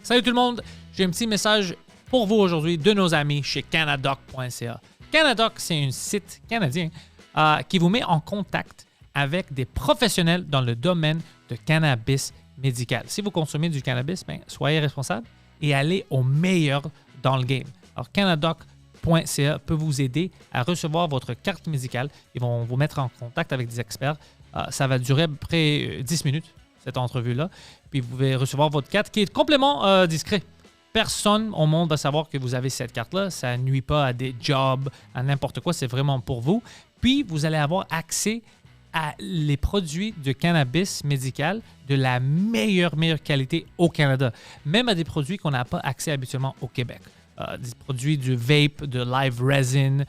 Salut tout le monde, j'ai un petit message pour vous aujourd'hui de nos amis chez Canadoc.ca. Canadoc, c'est un site canadien qui vous met en contact avec des professionnels dans le domaine de cannabis médical. Si vous consommez du cannabis, soyez responsable et allez au meilleur dans le game. Alors, Canadoc.ca peut vous aider à recevoir votre carte médicale. Ils vont vous mettre en contact avec des experts. Ça va durer à peu près 10 minutes, cette entrevue-là. Puis vous pouvez recevoir votre carte qui est complètement discret. Personne au monde va savoir que vous avez cette carte-là. Ça ne nuit pas à des jobs, à n'importe quoi. C'est vraiment pour vous. Puis, vous allez avoir accès à les produits de cannabis médical de la meilleure qualité au Canada. Même à des produits qu'on n'a pas accès habituellement au Québec. Des produits du vape, de live resin,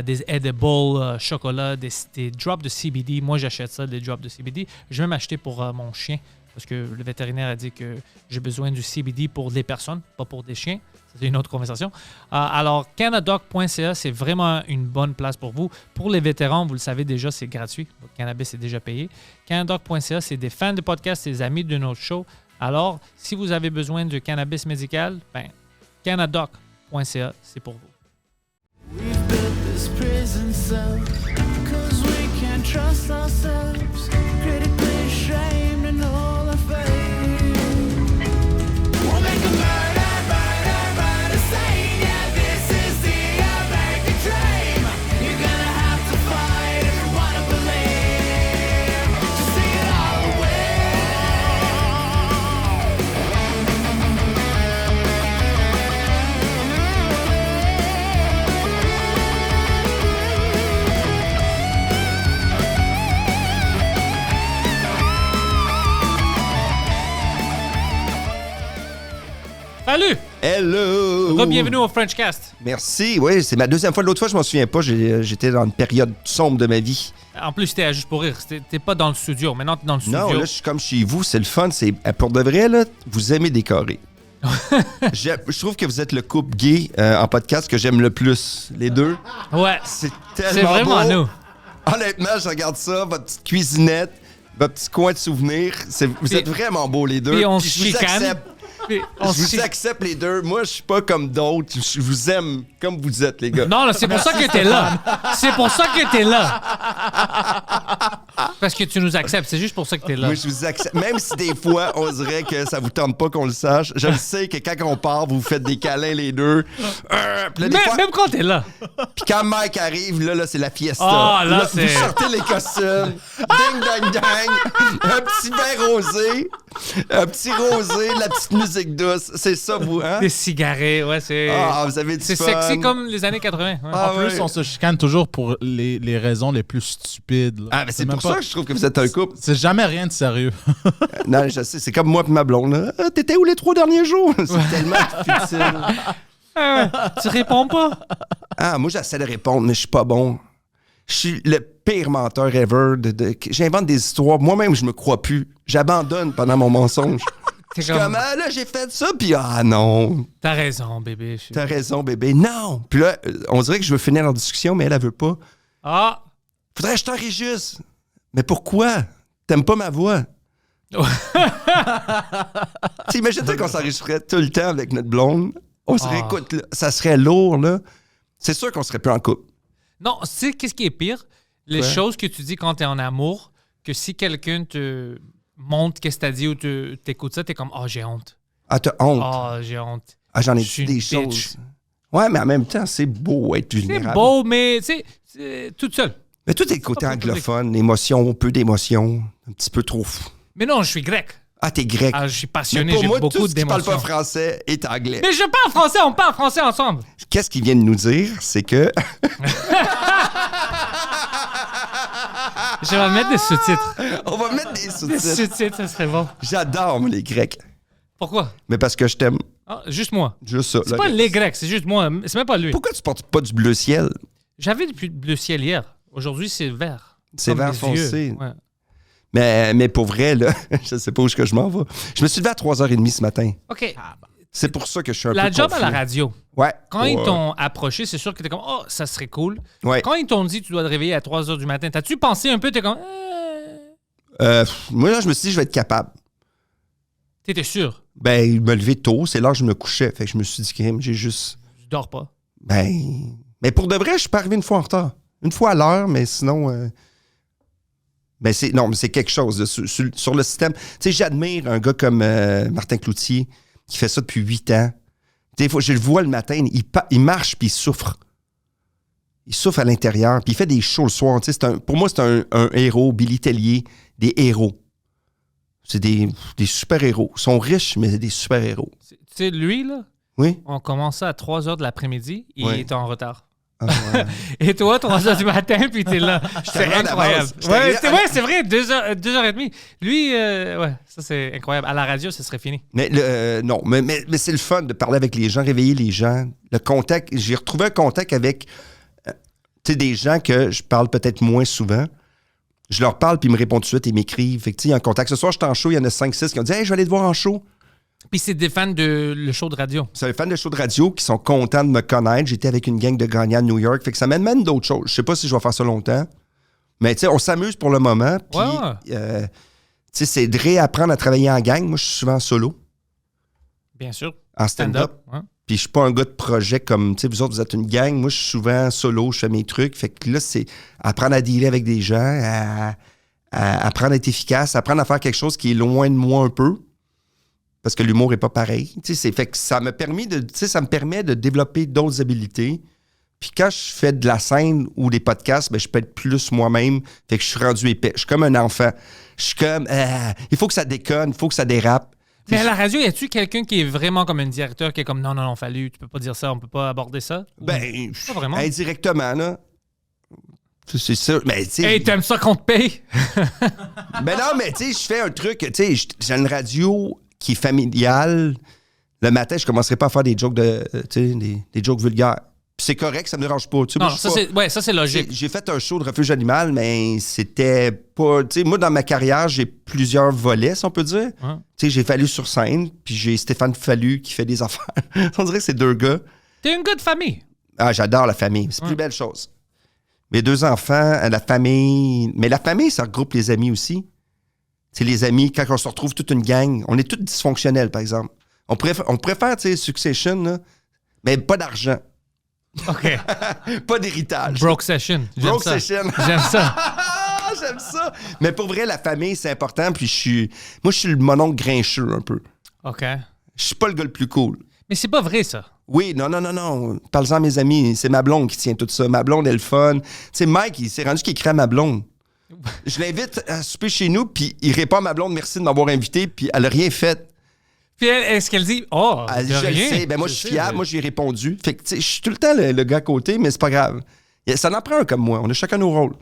des edibles, chocolat, des drops de CBD. Moi, j'achète ça, des drops de CBD. Je vais m'acheter pour mon chien parce que le vétérinaire a dit que j'ai besoin du CBD pour des personnes, pas pour des chiens. C'est une autre conversation. Alors, Canadoc.ca, c'est vraiment une bonne place pour vous. Pour les vétérans, vous le savez déjà, c'est gratuit. Le cannabis est déjà payé. Canadoc.ca, c'est des fans de podcast, c'est des amis de notre show. Alors, si vous avez besoin de cannabis médical, Canadoc.ca, c'est pour vous. We've built this prison cell 'cause we can't trust ourselves. Critically ashamed and all our fame. We'll make a murder scene. Yeah, this is the American dream. You're gonna have to fight if you wanna believe. To see it all away. Salut! Hello! Bienvenue au Frenchcast. Merci. Oui, c'est ma deuxième fois. L'autre fois, je m'en souviens pas. J'étais dans une période sombre de ma vie. En plus, t'es à Juste pour rire. T'es pas dans le studio. Maintenant, t'es dans le studio. Non, là, je suis comme chez vous. C'est le fun. Pour de vrai, là, vous aimez décorer. Je trouve que vous êtes le couple gay en podcast que j'aime le plus. Les deux. Ouais. C'est tellement C'est vraiment beau. nous. Honnêtement, je regarde ça, votre petite cuisinette, votre petit coin de souvenirs. Vous êtes vraiment beaux, les deux. Puis on Puis se je vous chicane. accepte. Puis Je vous accepte les deux. Moi, je suis pas comme d'autres. Je vous aime comme vous êtes, les gars. Non, là, c'est pour ça que t'es là. C'est pour ça que t'es là. Parce que tu nous acceptes. C'est juste pour ça que t'es là. Moi, je vous accepte. Même si des fois, on dirait que ça vous tente pas qu'on le sache. Je le sais que quand on part, vous faites des câlins les deux. Puis là, des fois- Même quand t'es là. puis quand Mike arrive, là, c'est la fiesta. Ah, là, c'est- Vous sortez les costumes. Ding, dang, dang. Un petit verre rosé. Un petit rosé, la petite musique douce. C'est ça, vous, hein? Des cigarettes, ouais, c'est... Ah, vous avez du c'est fun. sexy comme les années 80. Ouais. Ah, En plus, ouais. on se chicane toujours pour les raisons les plus stupides. là. Ah, mais c'est même pour ça que je trouve que vous êtes un couple. C'est jamais rien de sérieux. Non, je sais, c'est comme moi et ma blonde. Là. Ah, t'étais où les 3 derniers jours? C'est tellement futile. Tu réponds pas. Ah, moi, j'essaie de répondre, mais je suis pas bon. Je suis le pire menteur ever. J'invente des histoires. Moi-même, je me crois plus. J'abandonne pendant mon mensonge. T'es Je suis comme, ah, là, j'ai fait ça, puis ah non. T'as raison, bébé. T'as raison, bébé. Non. Puis là, on dirait que je veux finir la discussion, mais elle veut pas. Ah! Faudrait que je t'enregistre. Mais pourquoi? T'aimes pas ma voix? T'imagines qu'on s'enregistrerait tout le temps avec notre blonde? On se réécoute, là. Ça serait lourd, là. C'est sûr qu'on serait plus en couple. Non, tu sais, qu'est-ce qui est pire? Les Quoi? choses que tu dis quand t'es en amour, que si quelqu'un te montre qu'est-ce que t'as dit ou t'écoutes ça, t'es comme « Oh, j'ai honte. Ah, t'as honte. Oh, j'ai honte. » Ah, j'en ai je suis dit des une bitch. choses. Ouais, mais en même temps, c'est beau être C'est vulnérable. beau, mais tu sais, toute seule. Mais tout est côté pas pour le anglophone, émotion, peu d'émotion, un petit peu trop fou. Mais non, je suis grec. Ah, t'es grec. Ah, je suis mais passionné, pour j'ai moi, beaucoup tout ce qui parle d'émotions. pas français est anglais. Mais je parle français, on parle français ensemble. Qu'est-ce qu'ils viennent nous dire? C'est que... Je vais mettre des sous-titres. On va mettre des Des sous-titres. sous-titres, ça serait bon. J'adore, moi, les Grecs. Pourquoi? Mais parce que je t'aime. Ah, juste moi. Juste ça. C'est le pas reste. les Grecs, c'est juste moi. C'est même pas lui. Pourquoi tu portes pas du bleu ciel? J'avais du bleu ciel hier. Aujourd'hui, c'est vert. C'est Comme vert les foncé. yeux. Ouais. Mais pour vrai, là, je sais pas où est-ce que je m'en vais. Je me suis levé à 3h30 ce matin. OK. C'est pour ça que je suis un La peu job à confus. la radio. Ouais. Quand Ouais. ils t'ont approché, c'est sûr que t'es comme « Oh, ça serait cool. Ouais. Quand ils t'ont dit tu dois te réveiller à 3 h du matin, t'as-tu pensé un peu? T'es comme Moi, là, je me suis dit, je vais être capable. T'étais sûr? Ben, il me levait tôt, c'est l'heure que je me couchais. Fait que je me suis dit, crime, j'ai juste... Je dors pas. Ben... Mais pour de vrai, je suis pas arrivé une fois en retard. Une fois à l'heure, mais sinon... Ben mais c'est quelque chose là, sur le système. Tu sais, j'admire un gars comme Martin Cloutier qui fait ça depuis 8 ans. Des fois, je le vois le matin, il marche puis il souffre. Il souffre à l'intérieur, puis il fait des shows le soir. Tu sais, pour moi, c'est un héros, Billy Tellier, des héros. C'est des super-héros. Ils sont riches, mais c'est des super-héros. Tu sais, lui, là, Oui? on commençait à 3 h de l'après-midi et il Ouais. était en retard. Ah, ouais. Et toi, 3 h du matin, puis t'es là. C'est arrivé en incroyable. avance. J'étais arrivé C'est vrai, 2h30. Lui, ouais, ça c'est incroyable. À la radio, ça serait fini. Mais non, mais c'est le fun de parler avec les gens, réveiller les gens. Le contact, j'ai retrouvé un contact avec des gens que je parle peut-être moins souvent. Je leur parle, puis ils me répondent tout de suite, ils m'écrivent. Fait que, il y a un contact. Ce soir, j'étais en show, il y en a 5-6 qui ont dit « Hey, je vais aller te voir en show. » Puis c'est des fans de le show de radio. C'est des fans de shows de radio qui sont contents de me connaître. J'étais avec une gang de gagnants de New York. Fait que ça m'amène d'autres choses. Je sais pas si je vais faire ça longtemps. Mais tu sais, on s'amuse pour le moment. Puis, Ouais. tu sais, c'est de réapprendre à travailler en gang. Moi, je suis souvent en solo, Bien sûr. en stand-up. Ouais. Puis je suis pas un gars de projet comme, tu sais, vous autres, vous êtes une gang. Moi, je suis souvent solo, je fais mes trucs. Fait que là, c'est apprendre à dealer avec des gens, à apprendre à être efficace, apprendre à faire quelque chose qui est loin de moi un peu. Parce que l'humour est pas pareil. Tu sais, fait que ça me permet de développer d'autres habiletés. Puis quand je fais de la scène ou des podcasts, ben, je peux être plus moi-même. Fait que je suis rendu épais. Je suis comme un enfant. Je suis comme, il faut que ça déconne, il faut que ça dérape. Mais à la radio, y a-tu quelqu'un qui est vraiment comme un directeur qui est comme non, Fallu, tu peux pas dire ça, on peut pas aborder ça? Ben, Pas vraiment. indirectement, là. C'est ça. Mais, tu sais. Hey, t'aimes ça qu'on te paye? Ben non, mais tu sais, je fais un truc. Tu sais, j'ai une radio qui est familiale. Le matin, je commencerai pas à faire des jokes des jokes vulgaires. Puis c'est correct, ça me dérange pas. Tu sais, Non, moi, je suis pas- ça c'est logique. J'ai fait un show de refuge animal, mais c'était pas... Tu sais, moi, dans ma carrière, j'ai plusieurs volets, si on peut dire. Ouais. Tu sais, j'ai Fallu sur scène, puis j'ai Stéphane Fallu qui fait des affaires. On dirait que c'est deux gars. T'es une gars de famille. Ah, j'adore la famille. C'est la plus belle chose. Mes 2 enfants, la famille... Mais la famille, ça regroupe les amis aussi. Tu sais, les amis, quand on se retrouve toute une gang, on est tous dysfonctionnels, par exemple. On préfère, tu sais, Succession, là, mais pas d'argent. OK. Pas d'héritage. Broke session. J'aime Broke ça. session. J'aime ça. Ah, j'aime ça. Mais pour vrai, la famille, c'est important. Puis je suis le mononcle grincheux un peu. OK. Je suis pas le gars le plus cool. Mais c'est pas vrai, ça. Oui, non. Parle-en à mes amis. C'est ma blonde qui tient tout ça. Ma blonde, elle est le fun. Tu sais, Mike, il s'est rendu qu'il écrit à ma blonde. Je l'invite à souper chez nous, puis il répond à ma blonde, merci de m'avoir invité, puis elle a rien fait. Puis est-ce qu'elle dit, oh, Elle de dit, je le rien. sais. Ben moi, je suis fiable. Moi, j'ai répondu. Fait que, tu sais, je suis tout le temps le gars à côté, mais c'est pas grave. Ça en prend un comme moi. On a chacun nos rôles.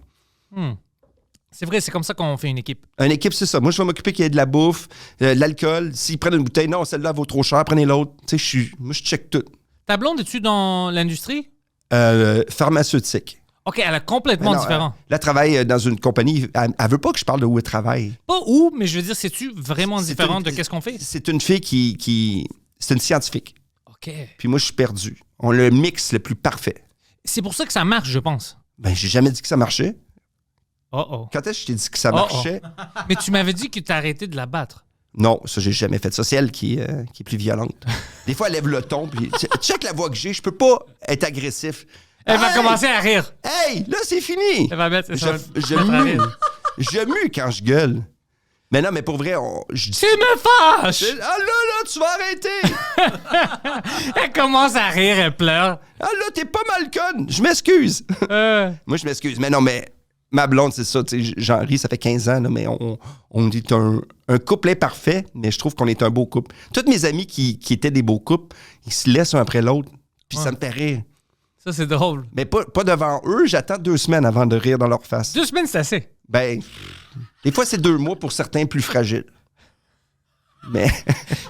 C'est vrai, c'est comme ça qu'on fait une équipe. Une équipe, c'est ça. Moi, je vais m'occuper qu'il y ait de la bouffe, de l'alcool. S'ils prennent une bouteille, non, celle-là vaut trop cher, prenez l'autre. Tu sais, moi, je check tout. Ta blonde, es-tu dans l'industrie? Pharmaceutique. OK, elle est complètement Non, différent. Elle travaille dans une compagnie. Elle veut pas que je parle de où elle travaille. Pas où, mais je veux dire, c'est-tu vraiment C'est différent une- de qu'est-ce qu'on fait? C'est une fille qui c'est une scientifique. OK. Puis moi, je suis perdu. On a le mix le plus parfait. C'est pour ça que ça marche, je pense. Ben, j'ai jamais dit que ça marchait. Oh. Quand est-ce que je t'ai dit que ça Oh, marchait? Mais tu m'avais dit que tu as arrêté de la battre. Non, ça, j'ai jamais fait ça. C'est elle qui est plus violente. Des fois, elle lève le ton. Puis, check la voix que j'ai. Je peux pas être agressif. Elle va Hey! commencer à rire. Hey, là, c'est fini. Elle va mettre... Je ça va te mue. rire. Je mue quand je gueule. Mais non, mais pour vrai, je dis... Tu me fâches! Ah là, tu vas arrêter! Elle commence à rire, elle pleure. Ah là, t'es pas mal conne. Je m'excuse. Moi, je m'excuse. Mais non, mais ma blonde, c'est ça. Tu sais, j'en ris, ça fait 15 ans, là, mais on est un couple imparfait, mais je trouve qu'on est un beau couple. Tous mes amis qui étaient des beaux couples, ils se laissent un après l'autre. Puis ça me fait rire. Ça, c'est drôle. Mais pas devant eux. J'attends 2 semaines avant de rire dans leur face. 2 semaines, c'est assez. Ben, des fois, c'est 2 mois pour certains plus fragiles. Mais...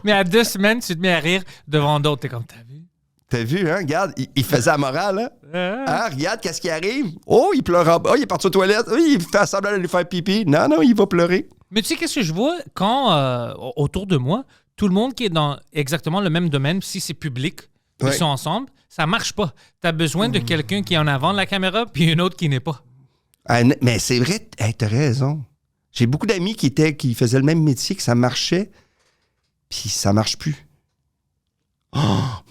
Mais à 2 semaines, tu te mets à rire devant d'autres. T'es comme, t'as vu? T'as vu, hein? Regarde, il faisait la morale, hein? Hein? Regarde, qu'est-ce qui arrive? Oh, il pleure en bas. Oh, il est parti aux toilettes. Oh, il fait semblant d'aller faire pipi. Non, il va pleurer. Mais tu sais, qu'est-ce que je vois quand, autour de moi, tout le monde qui est dans exactement le même domaine, si c'est public, ils Ouais. sont ensemble, ça marche pas. T'as besoin de quelqu'un qui est en avant de la caméra, puis une autre qui n'est pas. Ah, mais c'est vrai, hey, t'as raison. J'ai beaucoup d'amis qui faisaient le même métier, que ça marchait. puis ça marche plus. Oh,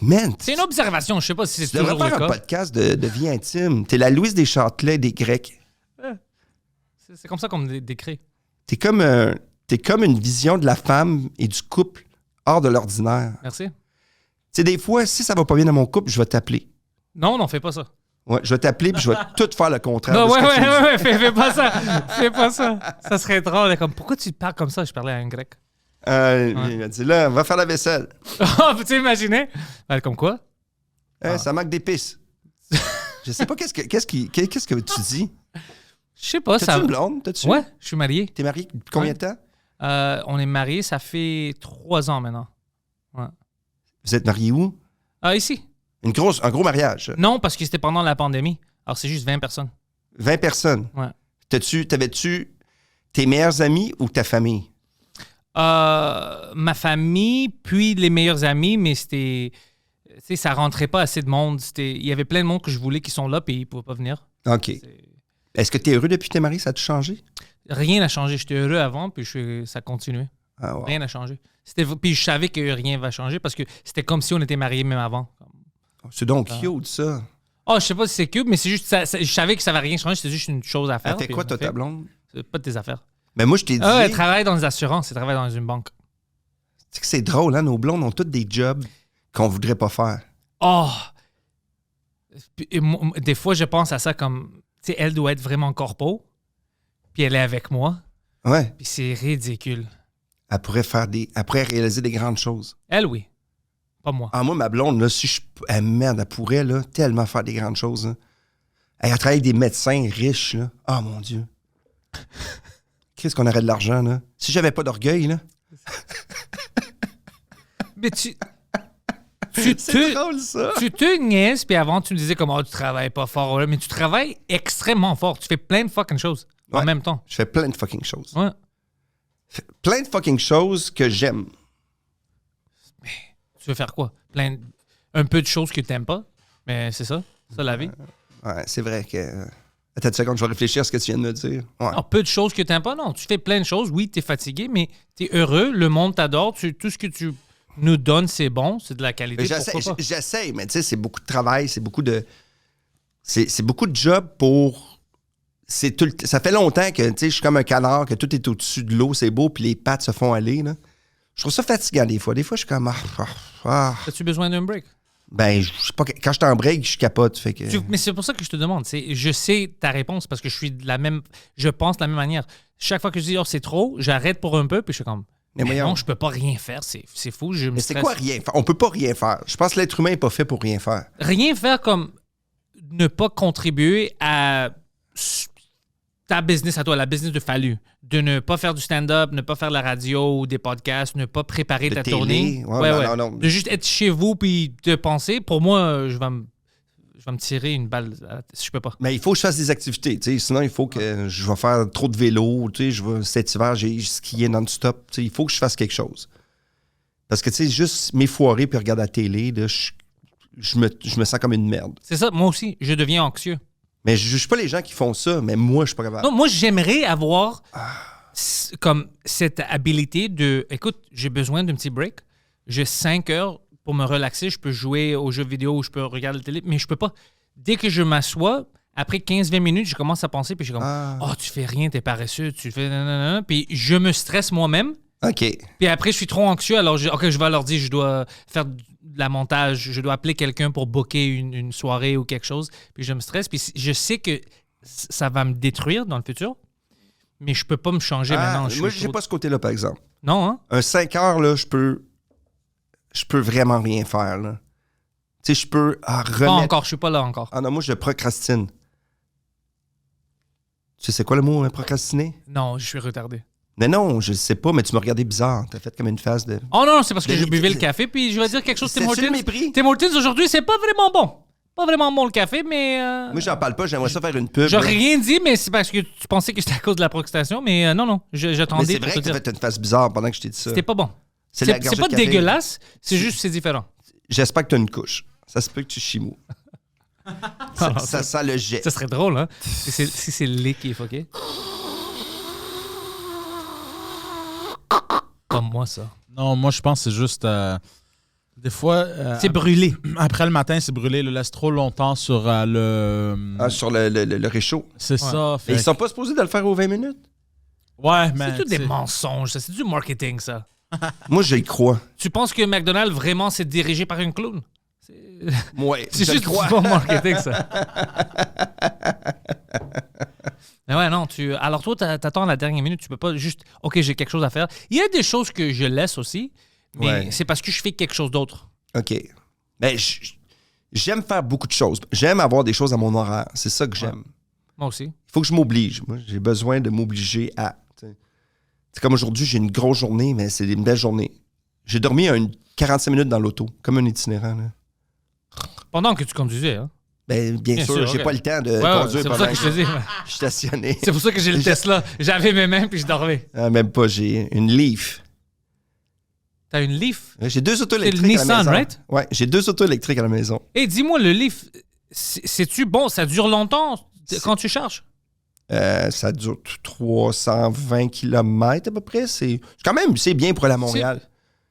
man! C'est une observation. Je sais pas si c'est Tu devrais toujours le faire un cas. podcast de vie intime. T'es la Louise Deschâtelet des Grecs. C'est comme ça qu'on me décrit. T'es comme une vision de la femme et du couple hors de l'ordinaire. Merci. Tu sais, des fois, si ça va pas bien dans mon couple, je vais t'appeler. Non, fais pas ça. Ouais, je vais t'appeler puis je vais tout faire le contraire. Non, de ce que tu me dis. ouais, fais pas ça. Fais pas ça. Ça serait drôle. Comme, pourquoi tu parles comme ça? Je parlais à un grec. Il m'a dit, là, va faire la vaisselle. Oh, peux-tu imaginer? Comme quoi? Ça manque d'épices. Je sais pas qu'est-ce que tu dis. Je sais pas. T'as-tu une blonde? T'as-tu? Ouais, je suis marié. T'es marié depuis combien de temps? On est mariés, ça fait 3 ans maintenant. Ouais. Vous êtes marié où? Ici. Un gros mariage. Non, parce que c'était pendant la pandémie. Alors, c'est juste 20 personnes. 20 personnes. Ouais. T'avais-tu tes meilleurs amis ou ta famille? Ma famille, puis les meilleurs amis, mais c'était... Tu sais, ça rentrait pas assez de monde. Il y avait plein de monde que je voulais qui sont là, puis ils pouvaient pas venir. OK. Est-ce que tu es heureux depuis que tu es marié? Ça a-tu changé? Rien n'a changé. J'étais heureux avant, puis ça continuait. Ah, wow. Rien n'a changé. Puis je savais que rien va changer parce que c'était comme si on était mariés même avant. C'est donc cute, ça. Oh, je sais pas si c'est cute, mais c'est juste... je savais que ça va rien changer. C'était juste une chose à faire. Elle fait puis quoi, on toi, fait. ta blonde? C'est pas de tes affaires. Mais moi, je t'ai dit... Elle travaille dans les assurances. Elle travaille dans une banque. Tu sais que c'est drôle, hein? Nos blondes ont toutes des jobs qu'on voudrait pas faire. Oh! Des fois, je pense à ça comme... Tu sais, elle doit être vraiment corpo, puis elle est avec moi, Ouais. puis c'est ridicule. Elle pourrait réaliser des grandes choses. Elle, oui. Pas moi. Ah, moi, ma blonde, là, elle pourrait, là, tellement faire des grandes choses. Hein. Elle travaille avec des médecins riches, là. Ah, mon Dieu. Qu'est-ce qu'on aurait de l'argent, là? Si j'avais pas d'orgueil, là. Mais c'est drôle, ça. Tu te niaises, puis avant, tu me disais comment tu travailles pas fort, mais tu travailles extrêmement fort. Tu fais plein de fucking choses en Ouais. même temps. Je fais plein de fucking choses. Ouais. Plein de fucking choses que j'aime. Tu veux faire quoi? Un peu de choses que tu n'aimes pas, mais c'est ça. C'est ça la vie. Ouais, c'est vrai que... Attends une seconde, je vais réfléchir à ce que tu viens de me dire. Ouais. Non, peu de choses que tu n'aimes pas, non. Tu fais plein de choses. Oui, tu es fatigué, mais tu es heureux. Le monde t'adore. Tout ce que tu nous donnes, c'est bon. C'est de la qualité. Mais Pourquoi pas? j'essaie, mais tu sais, c'est beaucoup de travail, c'est beaucoup de... C'est beaucoup de job pour... Ça fait longtemps que, tu sais, je suis comme un canard, que tout est au-dessus de l'eau, c'est beau, puis les pattes se font aller, là. Je trouve ça fatigant des fois. Des fois, je suis comme... As-tu besoin d'un break? Ben, je sais pas, quand je suis en break, je capote, fait que... Mais c'est pour ça que je te demande. Je sais ta réponse parce que je pense de la même manière. Chaque fois que je dis, oh, c'est trop, j'arrête pour un peu, puis je suis comme... Mais Mais voyons. non, je peux pas rien faire. C'est fou. Je me Mais c'est stresse. quoi rien faire? On peut pas rien faire. Je pense que l'être humain n'est pas fait pour rien faire. Rien faire comme ne pas contribuer à ta business à toi, la business de Fallu. De ne pas faire du stand-up, ne pas faire la radio ou des podcasts, ne pas préparer De ta télé. tournée. Ouais, non. De juste être chez vous puis de penser. Pour moi, je vais me tirer une balle si je peux pas. Mais il faut que je fasse des activités, tu sais. Sinon, il faut que je vais faire trop de vélo, tu sais. Cet hiver, j'ai skié non-stop. Tu sais, il faut que je fasse quelque chose. Parce que, tu sais, juste m'effoirer puis regarder la télé, là, je me sens comme une merde. C'est ça, moi aussi, je deviens anxieux. Mais je juge pas les gens qui font ça, mais moi, je suis pas capable. Non, moi, j'aimerais avoir comme cette habilité de, écoute, j'ai besoin d'un petit break. J'ai 5 heures pour me relaxer. Je peux jouer aux jeux vidéo, je peux regarder la télé, mais je peux pas. Dès que je m'assois, après 15-20 minutes, je commence à penser, puis je suis comme, oh, tu fais rien, t'es paresseux, tu fais nanana. Puis je me stresse moi-même. OK. Puis après, je suis trop anxieux, alors je vais leur dire, je dois faire de la montage, je dois appeler quelqu'un pour booker une soirée ou quelque chose. Puis je me stresse, puis je sais que ça va me détruire dans le futur, mais je peux pas me changer maintenant. Moi, j'ai pas ce côté-là, par exemple. Non, hein? Un 5 heures, là, je peux vraiment rien faire, là. Tu sais, je peux remettre... Pas encore, je suis pas là encore. Ah non, moi, je procrastine. Tu sais, c'est quoi le mot, procrastiner? Non, je suis retardé. Mais non, je sais pas, mais tu m'as regardé bizarre. T'as fait comme une face de... Oh non, c'est parce que Mais j'ai buvais le café, puis je vais dire quelque chose, Tim C'est-tu le Hortons. mépris? Tim Hortons, aujourd'hui, c'est pas vraiment bon. Pas vraiment bon le café, mais... Moi, j'en parle pas, j'aimerais ça faire une pub. J'aurais là. rien dit, mais c'est parce que tu pensais que c'était à cause de la procrastination, mais non, Mais j'attendais c'est pour vrai te que t'as dire. fait une face bizarre pendant que je t'ai dit ça. C'était pas bon. C'est la C'est gorgée pas de café. dégueulasse, c'est juste c'est différent. J'espère que t'as une couche. Ça se peut que tu chies mou. ça sent le jet. Ça serait drôle, hein? Si c'est le lait qui est fucké. Comme moi, ça. Non, moi, je pense que c'est juste... des fois... C'est brûlé. Après le matin, c'est brûlé. Le laisse trop longtemps sur le... Sur le réchaud. C'est ça. Mais ils sont pas supposés de le faire aux 20 minutes. Ouais, mais... C'est tout des mensonges, ça. C'est du marketing, ça. Moi, j'y crois. Tu penses que McDonald's, vraiment, c'est dirigé par une clown? Ouais, C'est je juste le crois. du bon marketing, ça. Mais ouais, non, alors toi, t'attends la dernière minute, tu peux pas juste, OK, j'ai quelque chose à faire. Il y a des choses que je laisse aussi, mais Ouais. c'est parce que je fais quelque chose d'autre. OK. Ben, j'aime faire beaucoup de choses. J'aime avoir des choses à mon horaire. C'est ça que j'aime. Moi aussi. Il faut que je m'oblige. Moi, j'ai besoin de m'obliger à... C'est comme aujourd'hui, j'ai une grosse journée, mais c'est une belle journée. J'ai dormi 45 minutes dans l'auto, comme un itinérant. Là. Pendant que tu conduisais, hein? Ben, bien sûr, j'ai ok. pas le temps de Ouais, conduire c'est pour pendant ça que je te dis. je suis stationné. C'est pour ça que j'ai le Tesla. J'avais mes mains puis je dormais. Ah, même pas, j'ai une Leaf. T'as une Leaf? J'ai 2 autos C'est le électriques à la Nissan, maison. right? Ouais, j'ai 2 autos électriques à la maison. Hey, dis-moi, le Leaf, c'est-tu bon? Ça dure longtemps quand tu charges? Ça dure 320 km à peu près. C'est bien pour aller à Montréal.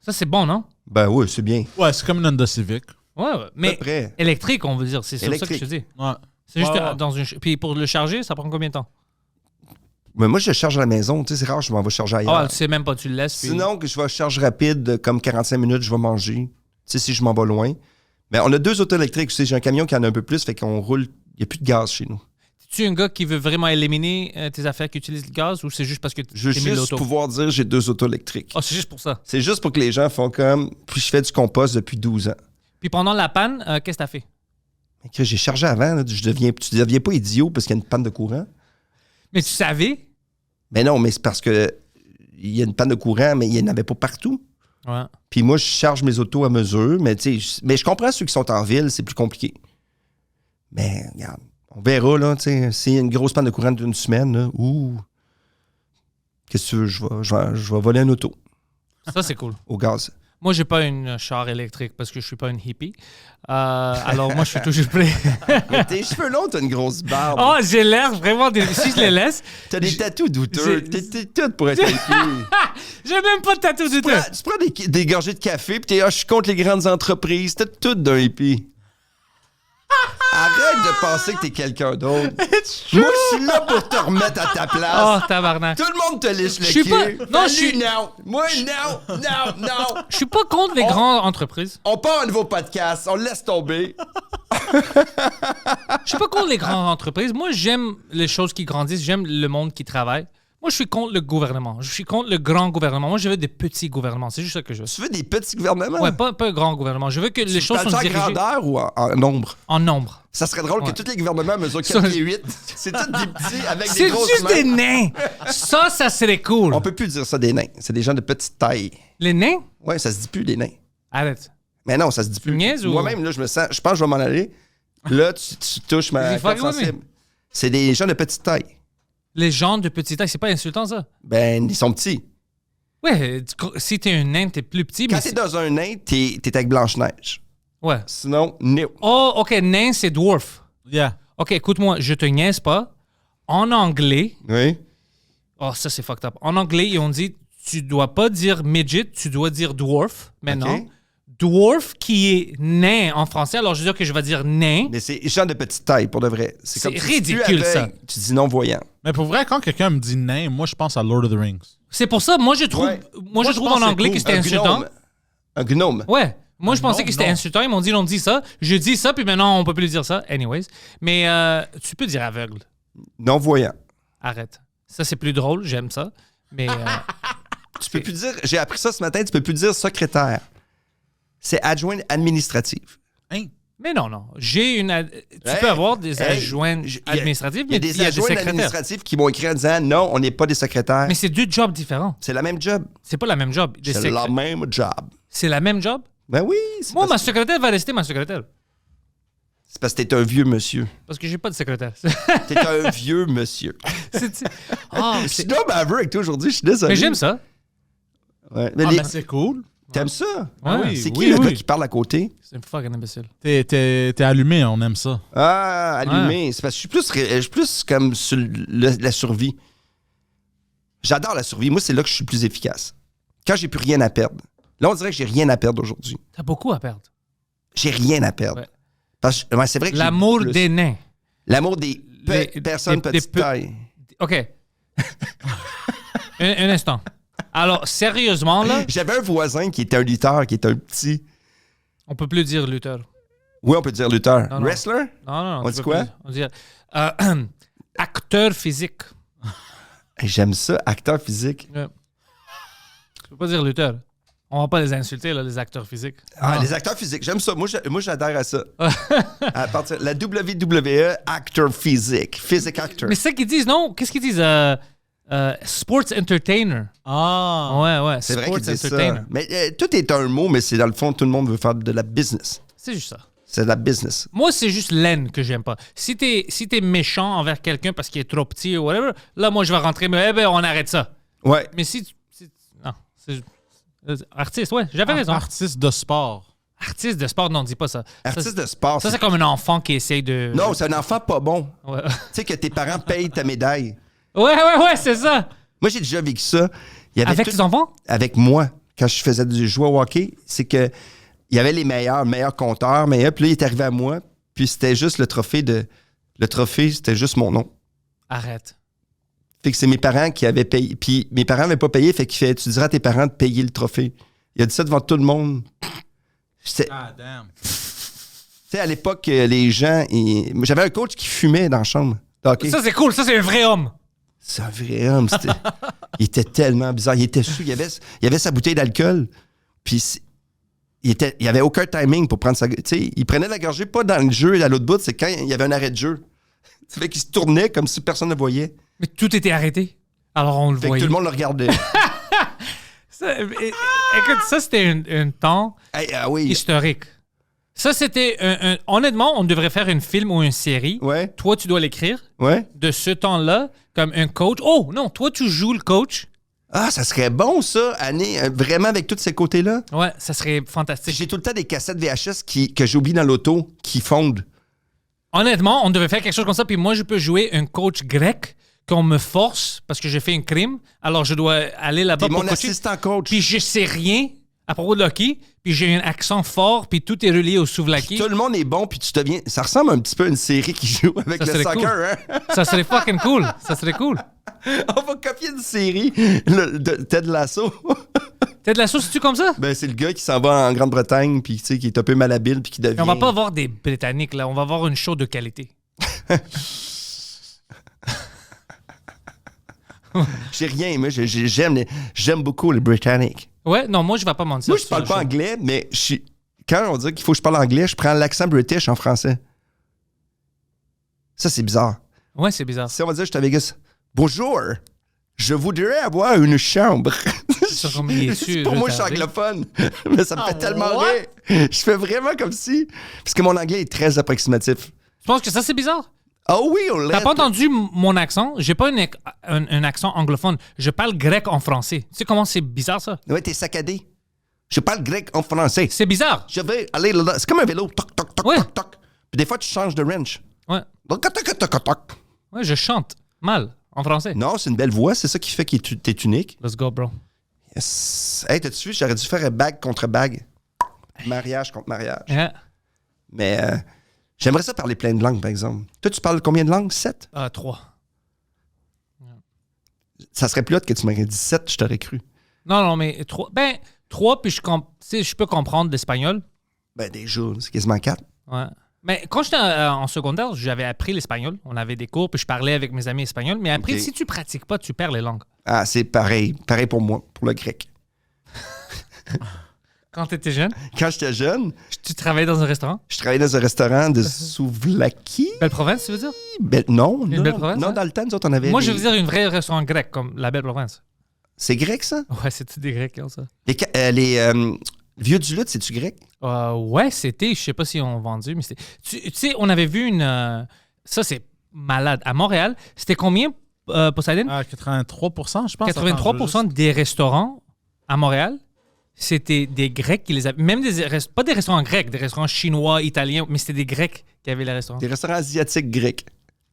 Ça, c'est bon, non? Ben oui, c'est bien. Ouais, c'est comme une Honda Civic. Ouais, mais À peu près. électrique, on veut dire. C'est ça que je te dis. Ouais. C'est juste Ouais. dans une... Puis pour le charger, ça prend combien de temps? Mais moi, je charge à la maison. Tu sais, c'est rare, je m'en vais charger ailleurs. Ah, tu sais même pas, tu le laisses. Puis... Sinon, que je vais à charge rapide, comme 45 minutes, je vais manger. Tu sais, si je m'en vais loin. Mais on a 2 autos électriques. Tu sais, j'ai un camion qui en a un peu plus, fait qu'on roule. Il n'y a plus de gaz chez nous. Es-tu un gars qui veut vraiment éliminer tes affaires qui utilisent le gaz ou c'est juste parce que tu Je veux mis juste l'auto? pouvoir dire j'ai 2 autos électriques. Ah, c'est juste pour ça. C'est juste pour que les gens font comme. Puis je fais du compost depuis 12 ans. Puis pendant la panne, qu'est-ce que t'as fait? Mais que j'ai chargé avant, là, tu deviens pas idiot parce qu'il y a une panne de courant. Mais tu savais? Mais non, mais c'est parce que il y a une panne de courant, mais il n'y en avait pas partout. Ouais. Puis moi, je charge mes autos à mesure, mais tu sais, mais je comprends ceux qui sont en ville, c'est plus compliqué. Mais regarde, on verra, là, tu sais, s'il y a une grosse panne de courant d'une semaine, là, ouh, qu'est-ce que tu veux, je vais voler un auto Ça, c'est cool. au gaz. Moi, j'ai pas une char électrique parce que je suis pas une hippie. Alors, moi, je suis toujours prêt. Mais tes cheveux longs, t'as une grosse barbe. Oh, j'ai l'air vraiment... Si je les laisse... T'as des tatous douteux. T'es tout pour être hippie. J'ai même pas de tatou du tout. Tu prends des gorgées de café, puis je suis contre les grandes entreprises. T'es tout d'un hippie. Arrête de penser que t'es quelqu'un d'autre. Moi, je suis là pour te remettre à ta place. Oh, tabarnak. Tout le monde te lèche le Je suis cul. pas- non, je Salut, suis- non. Moi, non. Je suis pas contre les grandes entreprises. On part un nouveau podcast. On le laisse tomber. Je suis pas contre les grandes entreprises. Moi, j'aime les choses qui grandissent. J'aime le monde qui travaille. Moi, je suis contre le gouvernement. Je suis contre le grand gouvernement. Moi, je veux des petits gouvernements. C'est juste ça que je veux. Tu veux des petits gouvernements? Ouais, pas un grand gouvernement. Je veux que les choses soient en dirigées grandeur ou en nombre? en nombre. Ça serait drôle Ouais. que tous les gouvernements mesurent Ça- 4 pieds 8. C'est tous des petits avec des C'est grosses juste mains. des nains. Ça serait cool. On peut plus dire ça des nains. C'est des gens de petite taille. Les nains? Ouais, ça se dit plus des nains. Arrête. Mais non, ça se dit plus. niaises ou- Moi-même, là, je pense que je vais m'en aller. Là, tu touches ma J'ai fuck corde with me. sensible. C'est des gens de petite taille. Les gens de petite taille, c'est pas insultant, ça? Ben, ils sont petits. Ouais, si t'es un nain, t'es plus petit, Quand mais... t'es dans un nain, t'es avec Blanche-Neige. Ouais. Sinon, no. Oh, OK, nain, c'est dwarf. Yeah. OK, écoute-moi, je te niaise pas. En anglais... Oui. Oh, ça, c'est fucked up. En anglais, ils ont dit, tu dois pas dire midget, tu dois dire dwarf, maintenant. OK. Dwarf, qui est nain en français, alors je veux dire que je vais dire nain. Mais c'est gens de petite taille, pour de vrai. C'est comme tu dis plus ridicule, ça. aveugle, Tu dis non-voyant. Mais pour vrai, quand quelqu'un me dit nain, moi, je pense à Lord of the Rings. C'est pour ça, moi, je trouve, Ouais. moi, je je trouve pense en que c'est anglais cool. que c'était insultant. Un gnome. Ouais. Moi, je pensais non, que c'était non. insultant. Ils m'ont dit, on dit ça. Je dis ça, puis maintenant, on peut plus dire ça. Anyways. Mais tu peux dire aveugle. Non-voyant. Arrête. Ça, c'est plus drôle. J'aime ça. Mais Tu peux plus dire... J'ai appris ça ce matin. Tu peux plus dire secrétaire. C'est adjointe administrative. Hein? mais non. J'ai une... Tu Hey, peux avoir des hey, adjoints administratifs, Il y a mais des adjoints secrétaires. administratifs qui vont écrire en disant non, on n'est pas des secrétaires. Mais c'est deux jobs différents. C'est la même job. C'est pas la même job. C'est la même job. C'est la même job? Ben oui. C'est Moi, ma parce, secrétaire va rester ma secrétaire. c'est parce que t'es un vieux monsieur. Parce que j'ai pas de secrétaire. T'es un vieux monsieur. Ah, Je suis donc baveux avec toi aujourd'hui, je suis désolé. mais j'aime ça. Ouais. Mais Ah, les- mais c'est cool. T'aimes ça? Ouais. oui, C'est qui oui, le oui. gars qui parle à côté? C'est un fucking imbécile. T'es allumé, on aime ça. Ah, allumé. C'est parce que je suis plus comme sur la survie. J'adore la survie. Moi, c'est là que je suis le plus efficace. Quand j'ai plus rien à perdre. Là, on dirait que j'ai rien à perdre aujourd'hui. T'as beaucoup à perdre. J'ai rien à perdre. Ouais. Parce que c'est vrai que j'ai L'amour plus. des nains. L'amour des personnes des petite taille. OK. un instant. Alors, sérieusement, là, J'avais un voisin qui était un lutteur, qui était un petit... on peut plus dire lutteur. Oui, on peut dire lutteur. Non, non. Wrestler? Non. On tu dit peux quoi? plus dire. On dit acteur physique. Hey, j'aime ça, acteur physique. Ouais. Tu peux pas dire lutteur. On va pas les insulter, là, les acteurs physiques. Ah, Non. les acteurs physiques, j'aime ça. Moi, j'adhère à ça. À partir la WWE, acteur physique. Physique actor. Mais c'est ça qu'ils disent, non? Qu'est-ce qu'ils disent? Sports entertainer. Ah! Ouais. C'est vrai Sports qu'ils disent ça. entertainer. Mais tout est un mot, mais c'est dans le fond, tout le monde veut faire de la business. C'est juste ça. C'est de la business. Moi, c'est juste l'aine que j'aime pas. Si t'es méchant envers quelqu'un parce qu'il est trop petit ou whatever, là, moi, je vais rentrer, mais on arrête ça. Ouais. Mais non, c'est... Artiste, ouais, j'avais raison. Artiste de sport. Artiste de sport, non, dis pas ça. Artiste de sport. Ça, c'est comme un enfant qui essaye de... Non, c'est un enfant pas bon. Ouais, Tu sais que tes parents payent ta médaille. ouais, c'est ça. Moi, j'ai déjà vécu ça. Il y avait Avec tes enfants? Avec moi, quand je faisais du jouer au hockey, c'est que il y avait les meilleurs compteurs, puis là, il est arrivé à moi, puis c'était juste le trophée, c'était juste mon nom. Arrête. Fait que c'est mes parents qui avaient payé. Puis mes parents n'avaient pas payé, fait qu'il fait, tu diras à tes parents de payer le trophée. Il a dit ça devant tout le monde. Ah, damn. Tu sais, à l'époque, les gens... J'avais un coach qui fumait dans la chambre. OK. Ça, c'est cool. Ça, c'est un vrai homme. C'est un vrai homme. Il était tellement bizarre. Il était sous. Il avait sa bouteille d'alcool. Puis il y avait aucun timing pour prendre sa... Tu sais, il prenait la gorgée pas dans le jeu à l'autre bout, c'est quand il y avait un arrêt de jeu. Ça fait qu'il se tournait comme si personne ne voyait. Mais tout était arrêté. Alors, on le Fait que voyait. tout le monde le regardait. Écoute, ça, c'était un temps oui. historique. Ça, c'était honnêtement, on devrait faire un film ou une série. Ouais. Toi, tu dois l'écrire. Ouais. De ce temps-là, comme un coach. Oh, non, toi, tu joues le coach. Ah, ça serait bon, ça, Annie, vraiment avec tous ces côtés-là. Ouais, ça serait fantastique. J'ai tout le temps des cassettes VHS que j'oublie dans l'auto qui fondent. Honnêtement, on devrait faire quelque chose comme ça. Puis moi, je peux jouer un coach grec qu'on me force parce que j'ai fait un crime. Alors, je dois aller là-bas T'es pour mon coacher. assistant coach. Puis je sais rien à propos de hockey. Puis j'ai un accent fort. Puis tout est relié au souvlaki. Tout le monde est bon, puis tu deviens... Ça ressemble un petit peu à une série qui joue avec Ça le serait soccer, cool. hein? Ça serait fucking cool. Ça serait cool. On va copier une série de Ted Lasso. T'as de la sauce, c'est-tu comme ça? Ben, c'est le gars qui s'en va en Grande-Bretagne, puis tu sais, qui est un peu malhabile, puis qui devient... On va pas avoir des Britanniques, là. On va avoir une show de qualité. J'ai rien, moi, j'aime beaucoup les Britanniques. Ouais, non, moi, je vais pas mentir. Moi, je parle pas anglais, mais quand on dit qu'il faut que je parle anglais, je prends l'accent british en français. Ça, c'est bizarre. Ouais, c'est bizarre. Si on va dire, je suis avec Vegas, bonjour, je voudrais avoir une chambre. Comme il est sûr, Pour moi, je suis retardé. anglophone, mais ça me fait tellement rire. Je fais vraiment comme si... Parce que mon anglais est très approximatif. Je pense que ça, c'est bizarre. Ah oui, on l'a. T'as pas entendu mon accent? J'ai pas un accent anglophone. Je parle grec en français. Tu sais comment c'est bizarre, ça? Ouais, t'es saccadé. Je parle grec en français. C'est bizarre. Je vais aller là. C'est comme un vélo. Toc, toc, toc, Ouais. toc, toc. Puis des fois, tu changes de range. Ouais. Toc, toc, toc, toc, toc. Ouais, je chante mal en français. Non, c'est une belle voix. C'est ça qui fait que t'es unique. Let's go, bro. Yes. Hey, t'as-tu vu? J'aurais dû faire bague contre bague. Mariage contre mariage. Yeah. Mais j'aimerais ça parler plein de langues, par exemple. Toi, tu parles combien de langues? 7? 3. Ça serait plus hot que tu m'aurais dit 7, je t'aurais cru. Non, mais 3. Ben, 3, puis je peux comprendre l'espagnol. Ben, déjà, c'est quasiment 4. Ouais. Mais quand j'étais en secondaire, j'avais appris l'espagnol. On avait des cours, puis je parlais avec mes amis espagnols. Mais après, Ok. si tu pratiques pas, tu perds les langues. Ah, c'est pareil. Pareil pour moi, pour le grec. Quand tu étais jeune, Quand j'étais jeune, tu travaillais dans un restaurant. je travaillais dans un restaurant de souvlaki. Belle province, tu veux dire? Ben, non, Une non, belle province, non, hein? dans le temps, nous autres, on avait... Moi, je veux dire une vraie restaurant grec, comme la Belle Province. C'est grec, ça? Ouais, c'est des Grecs qui ont ça. Les vieux du lutte, c'est-tu grec? Ouais, c'était, je sais pas si on vendu, mais c'était... Tu sais, on avait vu une... ça, c'est malade. À Montréal, c'était combien, Poseidon? 83%, je pense. 83% des restaurants à Montréal, c'était des Grecs qui les avaient. Même pas des restaurants grecs, des restaurants chinois, italiens, mais c'était des Grecs qui avaient les restaurants. Des restaurants asiatiques grecs.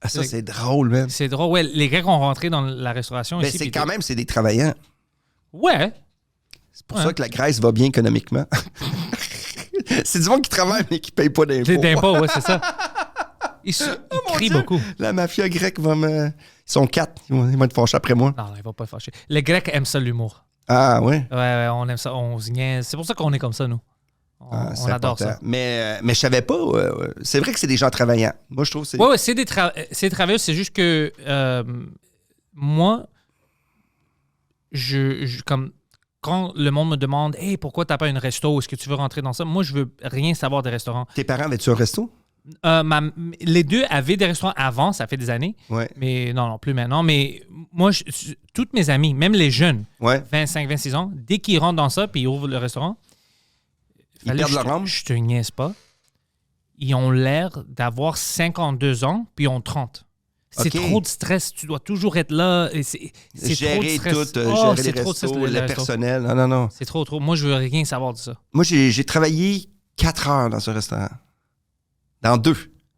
Ah, ça, c'est drôle, man. C'est drôle. Ouais, les Grecs ont rentré dans la restauration Ben, ici. c'est puis quand même, c'est des travaillants. Ouais. C'est pour ça que la Grèce va bien économiquement. C'est du monde qui travaille, mais qui ne paye pas d'impôts. C'est d'impôts, oui, c'est ça. Ils crient Dieu. beaucoup. La mafia grecque va me... Ils sont 4. Ils vont être fâchés après moi. Non, ils vont pas fâcher. Les Grecs aiment ça, l'humour. Ah, ouais? Ouais, on aime ça. On se niaise. C'est pour ça qu'on est comme ça, nous. On adore important. ça. Mais je savais pas. C'est vrai que c'est des gens travaillants. Moi, je trouve que c'est... Oui, c'est des travailleurs. C'est juste que moi, comme quand le monde me demande « Hey, pourquoi t'as pas une resto? Est-ce que tu veux rentrer dans ça? » Moi, je veux rien savoir des restaurants. Tes parents avaient-tu un resto? Les deux avaient des restaurants avant, ça fait des années. Ouais. Mais non, plus maintenant. Mais moi, toutes mes amis, même les jeunes, Ouais. 25, 26 ans, dès qu'ils rentrent dans ça puis ils ouvrent le restaurant, Ils perdent leur âme? Je te niaise pas. Ils ont l'air d'avoir 52 ans puis ils ont 30. C'est OK. trop de stress. Tu dois toujours être là. Et c'est Gérer trop de stress. tout, Oh, gérer c'est les trop de stress, restos, le restos. personnel. Non. C'est trop. Moi, je veux rien savoir de ça. Moi, j'ai travaillé 4 heures dans ce restaurant. Dans 2.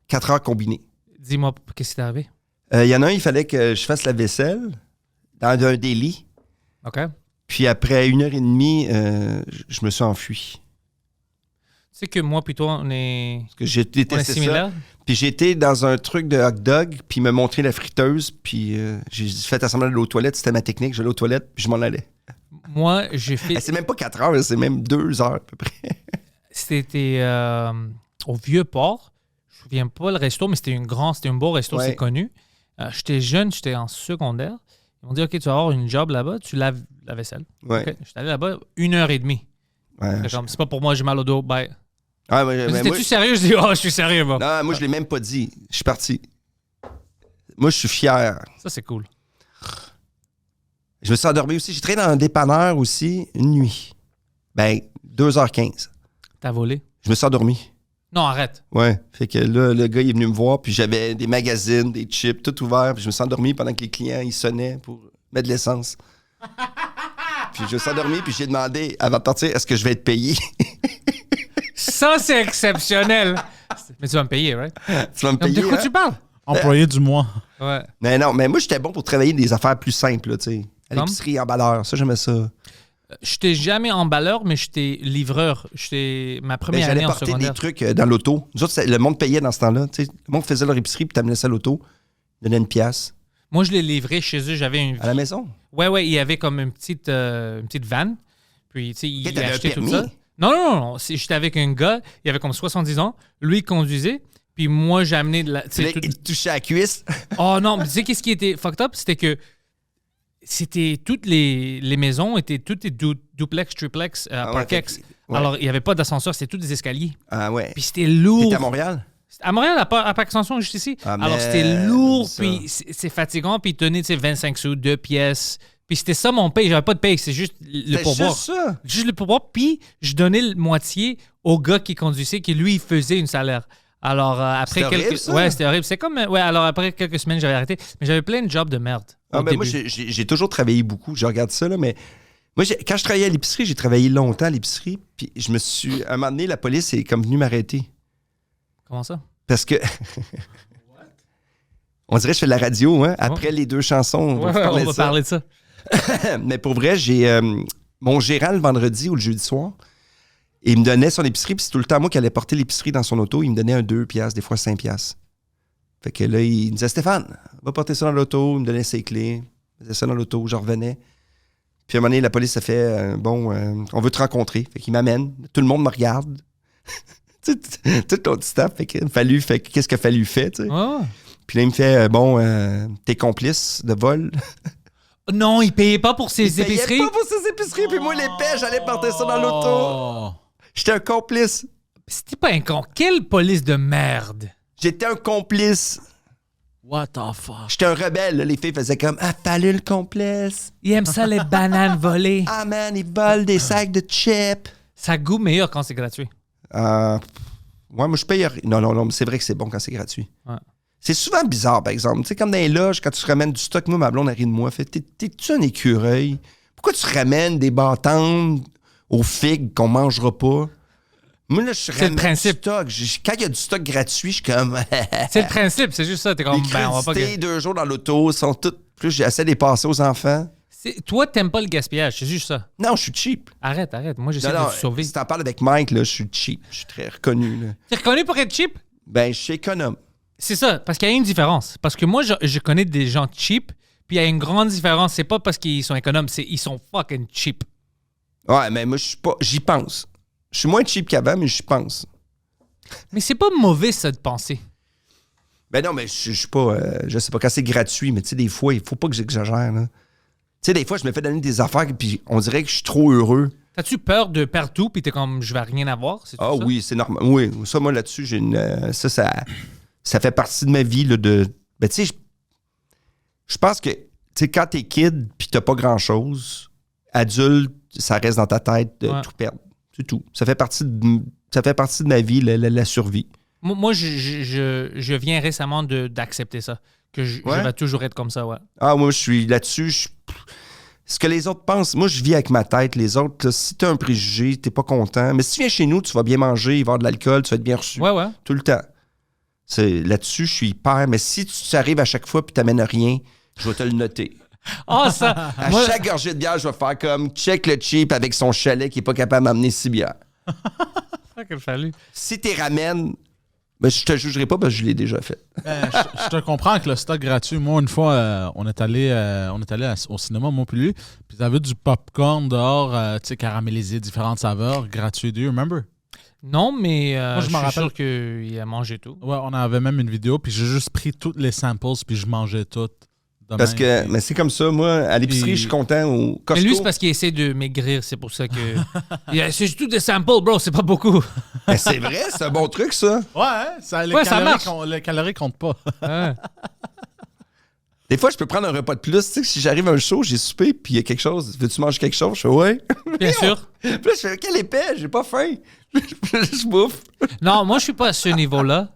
4 heures combinées. Dis-moi, qu'est-ce qui t'est arrivé? Il y en a un, il fallait que je fasse la vaisselle dans un délit. OK. Puis après 1h30, je me suis enfui. Tu sais que moi puis toi, on est Parce que j'ai détesté ça. similaires. Puis j'étais dans un truc de hot dog, puis il m'a montré la friteuse, puis j'ai fait assembler d'aller aux toilettes. C'était ma technique. J'allais aux toilettes, puis je m'en allais. Moi, j'ai fait... C'est même pas 4 heures, c'est même 2 heures à peu près. C'était au Vieux-Port. Je me souviens pas le resto, mais c'était un beau resto, Ouais. c'est connu. J'étais jeune, j'étais en secondaire. Ils m'ont dit, OK, tu vas avoir une job là-bas, tu laves la vaisselle. Ouais. OK. J'étais allé là-bas 1h30. Ouais, J'étais comme, c'est pas pour moi, j'ai mal au dos, bye. Ah, mais moi, T'es-tu sérieux? Je dis, oh, je suis sérieux, moi. non, moi, je l'ai même pas dit. Je suis parti. Moi, je suis fier. Ça, c'est cool. Je me suis endormi aussi. J'ai traîné dans un dépanneur aussi une nuit. Ben, 2h15. T'as volé? Je me suis endormi. Non, arrête. Ouais. Fait que là, le gars, il est venu me voir, puis j'avais des magazines, des chips, tout ouvert, puis je me suis endormi pendant que les clients, ils sonnaient pour mettre de l'essence. Puis je me suis endormi, puis j'ai demandé, avant de partir, est-ce que je vais être payé? Ça, c'est exceptionnel. Mais tu vas me payer, right? Tu vas me Comme payer, de quoi hein? tu parles? Employé du mois. Ouais. Mais non, mais moi, j'étais bon pour travailler des affaires plus simples, là, tu sais. À Comme? l'épicerie, emballeur, ça, j'aimais ça. J'étais jamais emballeur, mais j'étais livreur. J'étais ma Ben, première j'allais année en porter secondaire. des trucs dans l'auto. Nous autres, le monde payait dans ce temps-là. Tu sais, le monde faisait leur épicerie, puis t'amenais ça à l'auto. Donnait une pièce. Moi, je l'ai livré chez eux. J'avais une... À la maison. Ouais, il y avait comme une petite van. Puis, tu sais, il t'avais un achetait tout permis? ça. Non. J'étais avec un gars, il avait comme 70 ans. Lui, il conduisait. Puis moi, j'ai amené de la... tu Puis sais, là, tout- il te touchait à la cuisse. Oh non, mais tu sais qu'est-ce qui était fucked up? C'était que toutes les maisons étaient toutes des duplex, triplex, Ah ouais, parkex. fait que- ouais. Alors, il n'y avait pas d'ascenseur, c'était tous des escaliers. Ah ouais. Puis c'était lourd. T'étais à Montréal? À Montréal, à Parc Extension, juste ici. Ah, Alors, merde, c'était lourd, ça. puis c'est fatigant, puis il tenait, tu sais, 25 sous, 2 pièces. Puis c'était ça mon paye. J'avais pas de paye, c'est juste le C'est pourboire. juste ça. Juste le pourboire, puis je donnais le moitié au gars qui conduisait, qui lui, il faisait une salaire. Alors, après C'était quelques... horrible, ça? Ouais, c'était horrible. C'est comme... Ouais, alors après quelques semaines, j'avais arrêté. Mais j'avais plein de jobs de merde. Ah, au ben moi, début. j'ai toujours travaillé beaucoup. Je regarde ça, là, mais moi, quand je travaillais à l'épicerie, j'ai travaillé longtemps à l'épicerie. Puis je me suis. À un moment donné, la police est comme venue m'arrêter. Comment ça? Parce que. On dirait que je fais de la radio, hein? Après les 2 chansons, on va Ouais, vous parler on de va ça. parler de ça. Mais pour vrai, j'ai mon gérant le vendredi ou le jeudi soir. Il me donnait son épicerie, puis c'est tout le temps moi qui allais porter l'épicerie dans son auto. Il me donnait un 2 piastres, des fois 5 piastres. Fait que là, il me disait, Stéphane, va porter ça dans l'auto. Il me donnait ses clés. Il faisait ça dans l'auto, je revenais. Puis à un moment donné, la police a fait, on veut te rencontrer. Fait qu'il m'amène. Tout le monde me regarde. tout ton petit staff. Fait qu'est-ce qu'il a fallu faire, tu sais. Ouais. Puis là, il me fait, t'es complice de vol. Non, il payait pas pour ses Il payait épiceries. pas pour ses épiceries. Puis moi, l'épais, j'allais porter ça dans l'auto. Oh. J'étais un complice. C'était pas un con. Quelle police de merde. J'étais un complice. What the fuck? J'étais un rebelle. Là. Les filles faisaient comme, ah, fallu le complice. Il aime ça, les bananes volées. Ah, man, ils volent des sacs de chips. Ça goûte meilleur quand c'est gratuit. Ouais, moi, je paye rien. Non, mais c'est vrai que c'est bon quand c'est gratuit. Ouais. C'est souvent bizarre, par exemple. Tu sais, comme dans les loges, quand tu ramènes du stock, moi, ma blonde, elle rit de moi. Fait, t'es-tu un écureuil? Pourquoi tu ramènes des bâtons aux figues qu'on mangera pas? Moi, là, je ramène le principe. du stock. Quand il y a du stock gratuit, je suis comme... C'est le principe, c'est juste ça. T'es comme, Les ben, on va pas... crudités, 2 jours dans l'auto, sont toutes... Plus j'essaie de les passer aux enfants. Toi, t'aimes pas le gaspillage, c'est juste ça. Non, je suis cheap. Arrête. Moi, j'essaie Non, de te sauver. si t'en parles avec Mike, là, je suis cheap. Je suis très reconnu. Là. T'es reconnu pour être cheap? Ben, je suis économe. C'est ça, parce qu'il y a une différence. Parce que moi, je connais des gens cheap, puis il y a une grande différence. C'est pas parce qu'ils sont économes, c'est ils sont fucking cheap. Ouais, mais moi, je suis pas. J'y pense. Je suis moins cheap qu'avant, mais j'y pense. Mais c'est pas mauvais, ça, de penser. Ben non, mais je suis pas. Je sais pas, quand c'est gratuit, mais tu sais, des fois, il faut pas que j'exagère. Là. Tu sais, des fois, je me fais donner des affaires, puis on dirait que je suis trop heureux. T'as-tu peur de perdre tout, puis t'es comme, je vais rien avoir? C'est Ah ça? oui, c'est normal. Oui, ça, moi, là-dessus, j'ai une. Ça fait partie de ma vie, là, de. Ben, tu sais, je pense que, tu sais, quand t'es kid, puis t'as pas grand-chose, adulte, ça reste dans ta tête de tout perdre. C'est tout. Ça fait partie de ma vie, la survie. Moi, je viens récemment d'accepter ça. Que je vais toujours être comme ça, ouais. Ah, moi, je suis là-dessus. Ce que les autres pensent, moi, je vis avec ma tête. Les autres, là, si t'as un préjugé, t'es pas content. Mais si tu viens chez nous, tu vas bien manger, il va y avoir de l'alcool, tu vas être bien reçu. Ouais. Tout le temps. Là-dessus, je suis hyper. Mais si tu arrives à chaque fois et t'amènes rien, je vais te le noter. Ah, ça! À moi, chaque gorgée de bière, je vais faire comme check le cheap avec son chalet qui est pas capable d'amener 6 bières. ça qu'il fallait. Si t'es ramènes, ben, je te jugerai pas parce que je l'ai déjà fait. Je te comprends que le stock gratuit, moi, une fois, on est allé au cinéma, moi puis lui, puis ils avaient du popcorn dehors, tu sais, caramélisé, différentes saveurs, gratuit. Do you remember? Non, mais Moi, je m'en suis rappelle. sûr qu'il a mangé tout. Ouais, on avait même une vidéo, puis j'ai juste pris toutes les samples, puis je mangeais toutes. de Parce même, que, puis- mais c'est comme ça, moi, à l'épicerie, Puis- je suis content. Au Costco, Mais lui, c'est parce qu'il essaie de maigrir, c'est pour ça que... c'est tout des samples, bro, c'est pas beaucoup. ben, c'est vrai, c'est un bon truc, ça. Ouais, hein, ça, Ouais, ça marche. Les calories comptent pas. Ouais. Des fois, je peux prendre un repas de plus. Tu sais, si j'arrive à un show, j'ai soupé, puis il y a quelque chose. Veux-tu manger quelque chose? Je fais ouais. Bien sûr. Puis là, je fais quel épais, j'ai pas faim. je bouffe. Non, moi, je suis pas à ce niveau-là.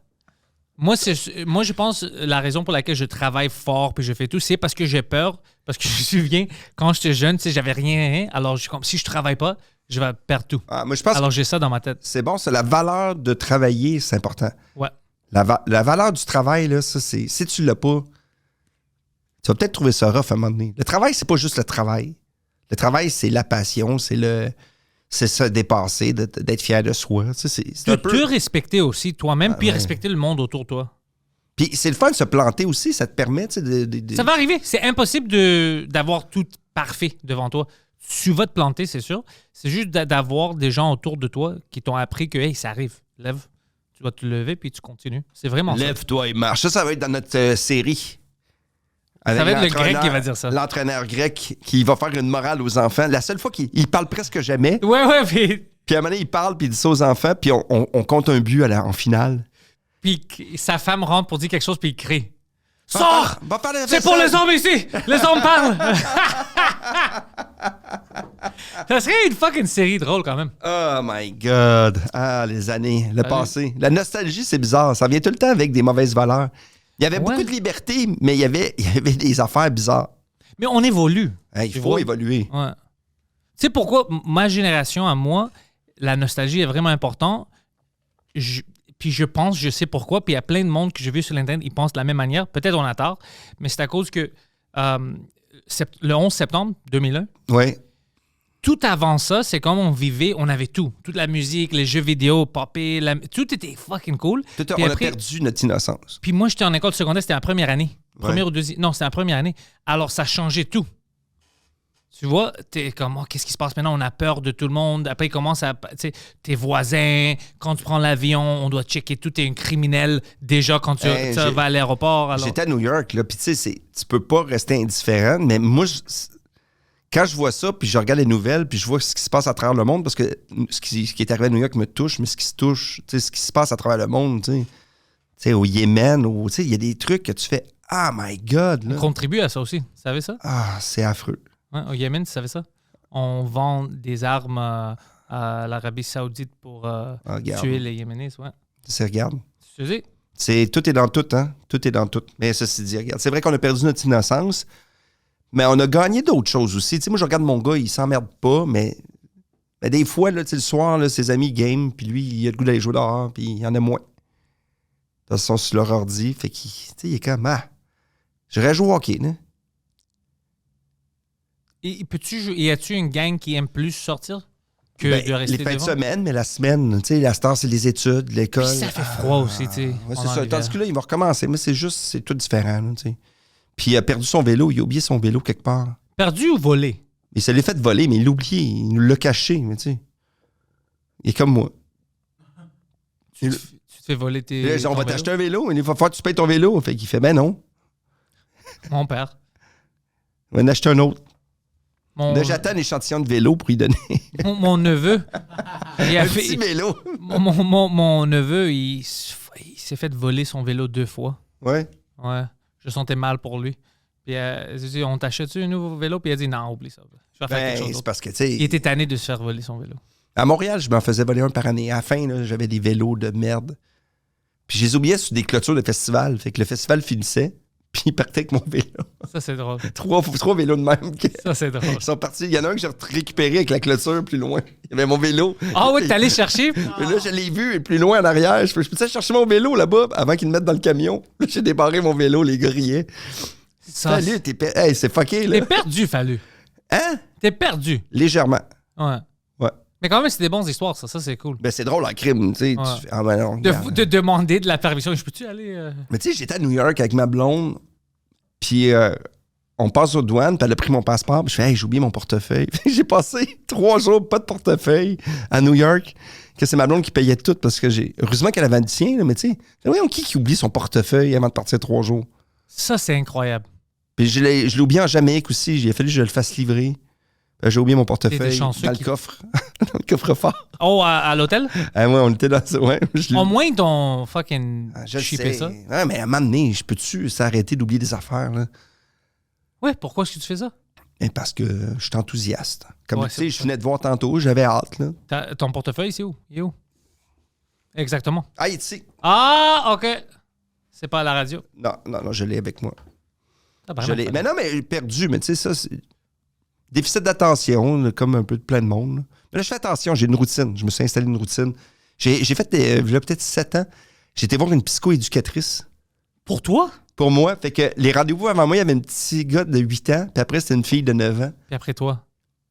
Moi, je pense la raison pour laquelle je travaille fort puis je fais tout, c'est parce que j'ai peur. Parce que je me souviens, quand j'étais jeune, tu sais, j'avais rien. Alors, comme si je travaille pas, je vais perdre tout. Ah, moi, je pense Alors, que j'ai ça dans ma tête. c'est bon, c'est la valeur de travailler, c'est important. Ouais. La valeur du travail, là, ça, c'est. Si tu l'as pas, tu vas peut-être trouver ça rough à un moment donné. Le travail, c'est pas juste le travail. Le travail, c'est la passion, c'est se dépasser, d'être fier de soi. Tu sais, c'est un De peu. te respecter aussi toi-même, puis ouais. respecter le monde autour de toi. Puis c'est le fun de se planter aussi, ça te permet, tu sais, de. Ça va arriver. C'est impossible d'avoir tout parfait devant toi. Tu vas te planter, c'est sûr. C'est juste d'avoir des gens autour de toi qui t'ont appris que, hey, ça arrive. Lève. Tu vas te lever, puis tu continues. C'est vraiment ça. Lève-toi et marche. Ça va être dans notre série. Ça va être le l'entraîneur- grec qui va dire ça. L'entraîneur grec qui va faire une morale aux enfants. La seule fois qu'il parle presque jamais. Ouais, puis... Puis à un moment donné, il parle, puis il dit ça aux enfants, puis on compte un but en finale. Puis sa femme rentre pour dire quelque chose, puis il crie. Sors! Va faire la C'est pour les vaisselle! hommes ici! Les hommes parlent! Ça serait une fucking série drôle quand même. Oh my God! Ah, les années, le Salut. passé. La nostalgie, c'est bizarre. Ça vient tout le temps avec des mauvaises valeurs. Il y avait Ouais. beaucoup de liberté, mais il y avait des affaires bizarres. Mais on évolue. Hey, il Tu faut vois? évoluer. Ouais. Tu sais pourquoi ma génération à moi, la nostalgie est vraiment importante. Puis je sais pourquoi. Puis il y a plein de monde que j'ai vu sur l'Internet, ils pensent de la même manière. Peut-être on a tort, mais c'est à cause que le 11 septembre 2001, Ouais. tout avant ça, c'est comme on vivait, on avait tout. Toute la musique, les jeux vidéo, popé, tout était fucking cool. Tout, Puis on après- a perdu notre innocence. Puis moi, j'étais en école secondaire, c'était la première année. Ouais. Première ou deuxième. Non, c'était la première année. Alors, ça changeait tout. Tu vois, t'es comme, oh, qu'est-ce qui se passe maintenant? On a peur de tout le monde. Après, il commence à, tu sais, tes voisins, quand tu prends l'avion, on doit checker tout. T'es un criminel déjà quand tu Hey, vas à l'aéroport. Alors... J'étais à New York, là, puis tu sais, tu peux pas rester indifférent, mais moi, quand je vois ça, puis je regarde les nouvelles, puis je vois ce qui se passe à travers le monde, parce que ce qui est arrivé à New York me touche, mais ce qui se passe à travers le monde, tu sais, au Yémen, tu sais, il y a des trucs que tu fais, ah my God, On là. contribue à ça aussi. Tu savais ça? Ah, c'est affreux. Ouais, au Yémen, tu savais ça? On vend des armes à l'Arabie Saoudite pour regarde. tuer les Yéménis. Ouais. Regarde. Tu sais? Tout est dans tout, hein? Tout est dans tout. Mais ceci dit, regarde, c'est vrai qu'on a perdu notre innocence, mais on a gagné d'autres choses aussi. Tu sais, moi, je regarde mon gars, il s'emmerde pas, mais des fois, là, tu sais, le soir, là, ses amis game, puis lui, il a le goût d'aller jouer dehors, puis il y en a moins. Ils sont sur leur ordi, fait qu'il il est comme, j'aurais joué au hockey, là. Y a-tu une gang qui aime plus sortir que de rester les fins de devant? semaine, mais la semaine, tu sais, la star, c'est les études, l'école. Puis ça fait froid aussi, tu sais. Ouais, c'est pendant ça. l'hiver. Tandis que là, il va recommencer, mais c'est tout différent, là, tu sais. Puis il a perdu son vélo, il a oublié son vélo quelque part. Perdu ou volé? Il se l'est fait voler, mais il l'a oublié, il nous l'a caché, mais tu sais. Il est comme moi. Tu te fais voler tes. Là, on ton va vélo? t'acheter un vélo, mais il va falloir que tu payes ton vélo. Fait qu'il fait, ben non, Mon père. on va en acheter un autre. Mon, Là, j'attends un échantillon de vélo pour lui donner mon neveu. Il a un fait- petit vélo. mon neveu, il s'est fait voler son vélo 2 fois. Ouais. Ouais. Je sentais mal pour lui. Puis j'ai dit, on t'achète-tu un nouveau vélo? Puis il a dit, non, oublie ça. Je vais faire quelque Ben, chose c'est d'autre. parce que, tu sais, Il était tanné de se faire voler son vélo. à Montréal, je m'en faisais voler un par année. À la fin, là, j'avais des vélos de merde. Puis je les oubliais sur des clôtures de festival. Fait que le festival finissait, puis il partait avec mon vélo. Ça, c'est drôle. Trois vélos de même. Ça, c'est drôle. Ils sont partis. Il y en a un que j'ai récupéré avec la clôture plus loin. Il y avait mon vélo. Ah ouais, t'es allé chercher? Mais là, je l'ai vu plus loin en arrière. Je peux chercher mon vélo là-bas avant qu'ils me mettent dans le camion. Là, j'ai débarré mon vélo, les gars riaient. Ça, Salut, hey, c'est fucké, là. T'es perdu, Fallu. Hein? T'es perdu. Légèrement. Ouais. Ouais. Mais quand même, c'est des bonnes histoires, ça. Ça, c'est cool. Ben, c'est drôle en crime, tu sais. Ouais. Tu fais, ah, ben non, regarde. De demander de la permission. Je peux-tu aller... Mais tu sais, j'étais à New York avec ma blonde, puis on passe aux douanes, puis elle a pris mon passeport, puis je fais, hey, j'ai oublié mon portefeuille. J'ai passé 3 jours, pas de portefeuille, à New York, que c'est ma blonde qui payait tout, parce que heureusement qu'elle avait le sien, là, mais tu sais, voyons, qui oublie son portefeuille avant de partir 3 jours? Ça, c'est incroyable. Puis je l'ai oublié en Jamaïque aussi, il a fallu que je le fasse livrer. J'ai oublié mon portefeuille T'étais chanceux dans le coffre, dans le coffre-fort. Oh, à l'hôtel? Ah, ouais, on était dans ça, ouais. Au moins, ton fucking Je le chippé sais. ça. Ouais, mais à un moment donné, je peux-tu s'arrêter d'oublier des affaires, là? Ouais, pourquoi est-ce que tu fais ça? Et parce que je suis enthousiaste. Comme Ouais, tu c'est sais, pour je ça. venais de voir tantôt, j'avais hâte, là. Ton portefeuille, c'est où? Il est où? Exactement. Ah, il est ici. Ah, OK. C'est pas à la radio. Non, je l'ai avec moi. Ah, ben, Je l'ai. Mais non, mais perdu, mais tu sais, ça, c'est. Déficit d'attention, là, comme un peu de plein de monde, là. Mais là, je fais attention, j'ai une routine. Je me suis installé une routine. J'ai fait, il y a peut-être 7 ans, j'ai été voir une psycho-éducatrice. Pour toi? Pour moi, fait que les rendez-vous avant moi, il y avait un petit gars de 8 ans, puis après, c'était une fille de 9 ans. Puis après toi?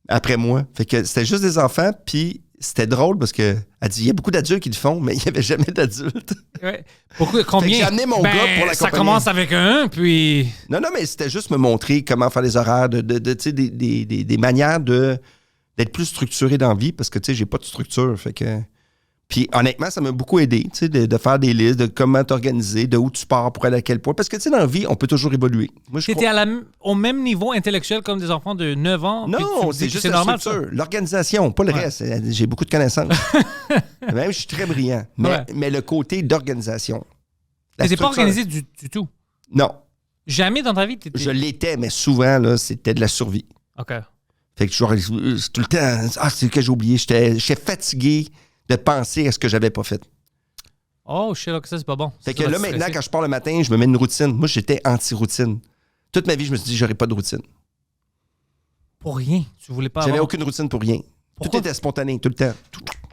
Après moi. Fait que c'était juste des enfants, puis c'était drôle parce que elle dit il y a beaucoup d'adultes qui le font, mais il n'y avait jamais d'adultes. Ouais. Pourquoi, combien? j'ai amené mon gars pour l'accompagner. Ça commence avec un, puis... Non, mais c'était juste me montrer comment faire les horaires, tu sais, des manières d'être plus structuré dans la vie, parce que tu sais, j'ai pas de structure. Fait que. Puis honnêtement, ça m'a beaucoup aidé, tu sais, de faire des listes, de comment t'organiser, de où tu pars pour aller à quel point. Parce que tu sais, dans la vie, on peut toujours évoluer. Moi, je T'étais crois- au même niveau intellectuel comme des enfants de 9 ans? puis tu Non, me dis c'est que juste c'est la normal, structure, l'organisation, pas le Ouais. reste. J'ai beaucoup de connaissances. Même, je suis très brillant. Ouais. Mais le côté d'organisation. La Tu n'étais pas structure- organisé du tout. Non, Jamais dans ta vie, t'étais... je l'étais, mais souvent, là, c'était de la survie. OK. Fait que c'est tout le temps, c'est que j'ai oublié. J'étais fatigué de penser à ce que j'avais pas fait. Oh, shit, OK, ça, c'est pas bon. Fait Ça que va là, te maintenant, stresser. quand je pars le matin, je me mets une routine. Moi, j'étais anti-routine. Toute ma vie, je me suis dit, j'aurais pas de routine. Pour rien. Tu voulais pas J'avais avoir... aucune routine pour rien. Pourquoi? Tout était spontané, tout le temps.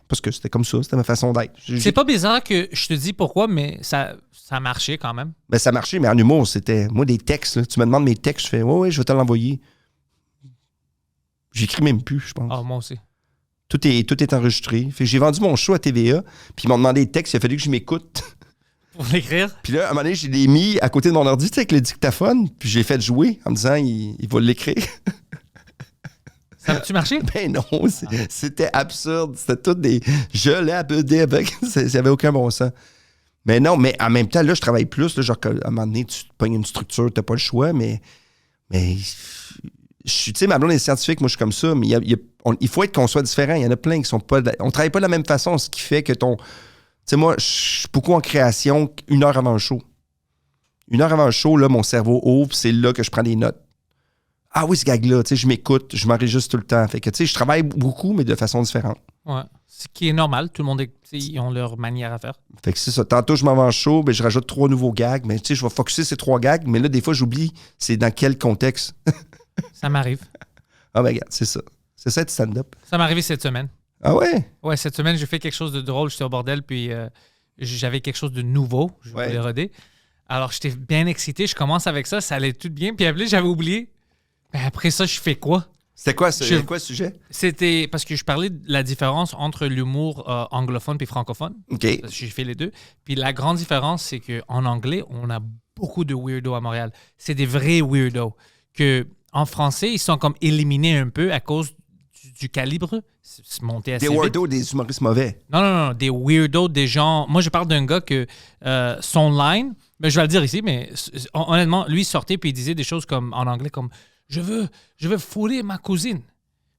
Parce que c'était comme ça, c'était ma façon d'être. C'est pas bizarre que je te dis pourquoi, mais ça marchait quand même. Ben, ça marchait, mais en humour, c'était. Moi, des textes, là, tu me demandes mes textes, je fais, ouais, je vais te l'envoyer. J'écris même plus, je pense. Ah, moi aussi. Tout est enregistré. Fait que j'ai vendu mon show à TVA, puis ils m'ont demandé des textes, il a fallu que je m'écoute. Pour l'écrire? Puis là, à un moment donné, je l'ai mis à côté de mon ordi, tu sais, avec le dictaphone, puis j'ai fait jouer en me disant, il va l'écrire. Ça a-tu marché? Ben non, c'était absurde. C'était tout des. Je l'ai abusé avec. Ça n'avait aucun bon sens. Mais non, mais en même temps, là, je travaille plus. Là, genre, à un moment donné, tu te pognes une structure, tu n'as pas le choix, mais tu sais, ma blonde est scientifique, moi, je suis comme ça, mais il faut être qu'on soit différent. Il y en a plein qui sont pas. On travaille pas de la même façon, ce qui fait que ton. Tu sais, moi, je suis beaucoup en création 1 heure avant le show. 1 heure avant le show, là, mon cerveau ouvre, c'est là que je prends des notes. Ah oui, ce gag-là, tu sais, je m'écoute, je m'enregistre tout le temps. Fait que, tu sais, je travaille beaucoup, mais de façon différente. Ouais. Ce qui est normal. Tout le monde, ils ont leur manière à faire. Fait que c'est ça. Tantôt, je m'en vais en show, ben, je rajoute 3 nouveaux gags, mais tu sais, je vais focusser ces 3 gags, mais là, des fois, j'oublie c'est dans quel contexte. Ça m'arrive. Ah, ben, regarde, c'est ça. C'est ça, être stand-up. Ça m'est arrivé cette semaine. Ah ouais? Ouais, cette semaine, j'ai fait quelque chose de drôle. J'étais au bordel, puis j'avais quelque chose de nouveau. Je voulais roder. Alors, j'étais bien excité. Je commence avec ça. Ça allait tout bien. Puis après, j'avais oublié. Ben, après ça, je fais quoi? C'était quoi, Je- quoi le sujet? C'était parce que je parlais de la différence entre l'humour anglophone et francophone. OK. Parce que j'ai fait les deux. Puis la grande différence, c'est qu'en anglais, on a beaucoup de weirdos à Montréal. C'est des vrais weirdos. Que en français, ils sont comme éliminés un peu à cause du calibre. C'est monté assez Des vite. weirdos, des humoristes mauvais. Non, des weirdos, des gens... Moi, je parle d'un gars que son line... Mais je vais le dire ici, mais honnêtement, lui, il sortait puis il disait des choses comme en anglais comme « Je veux fourrer ma cousine ».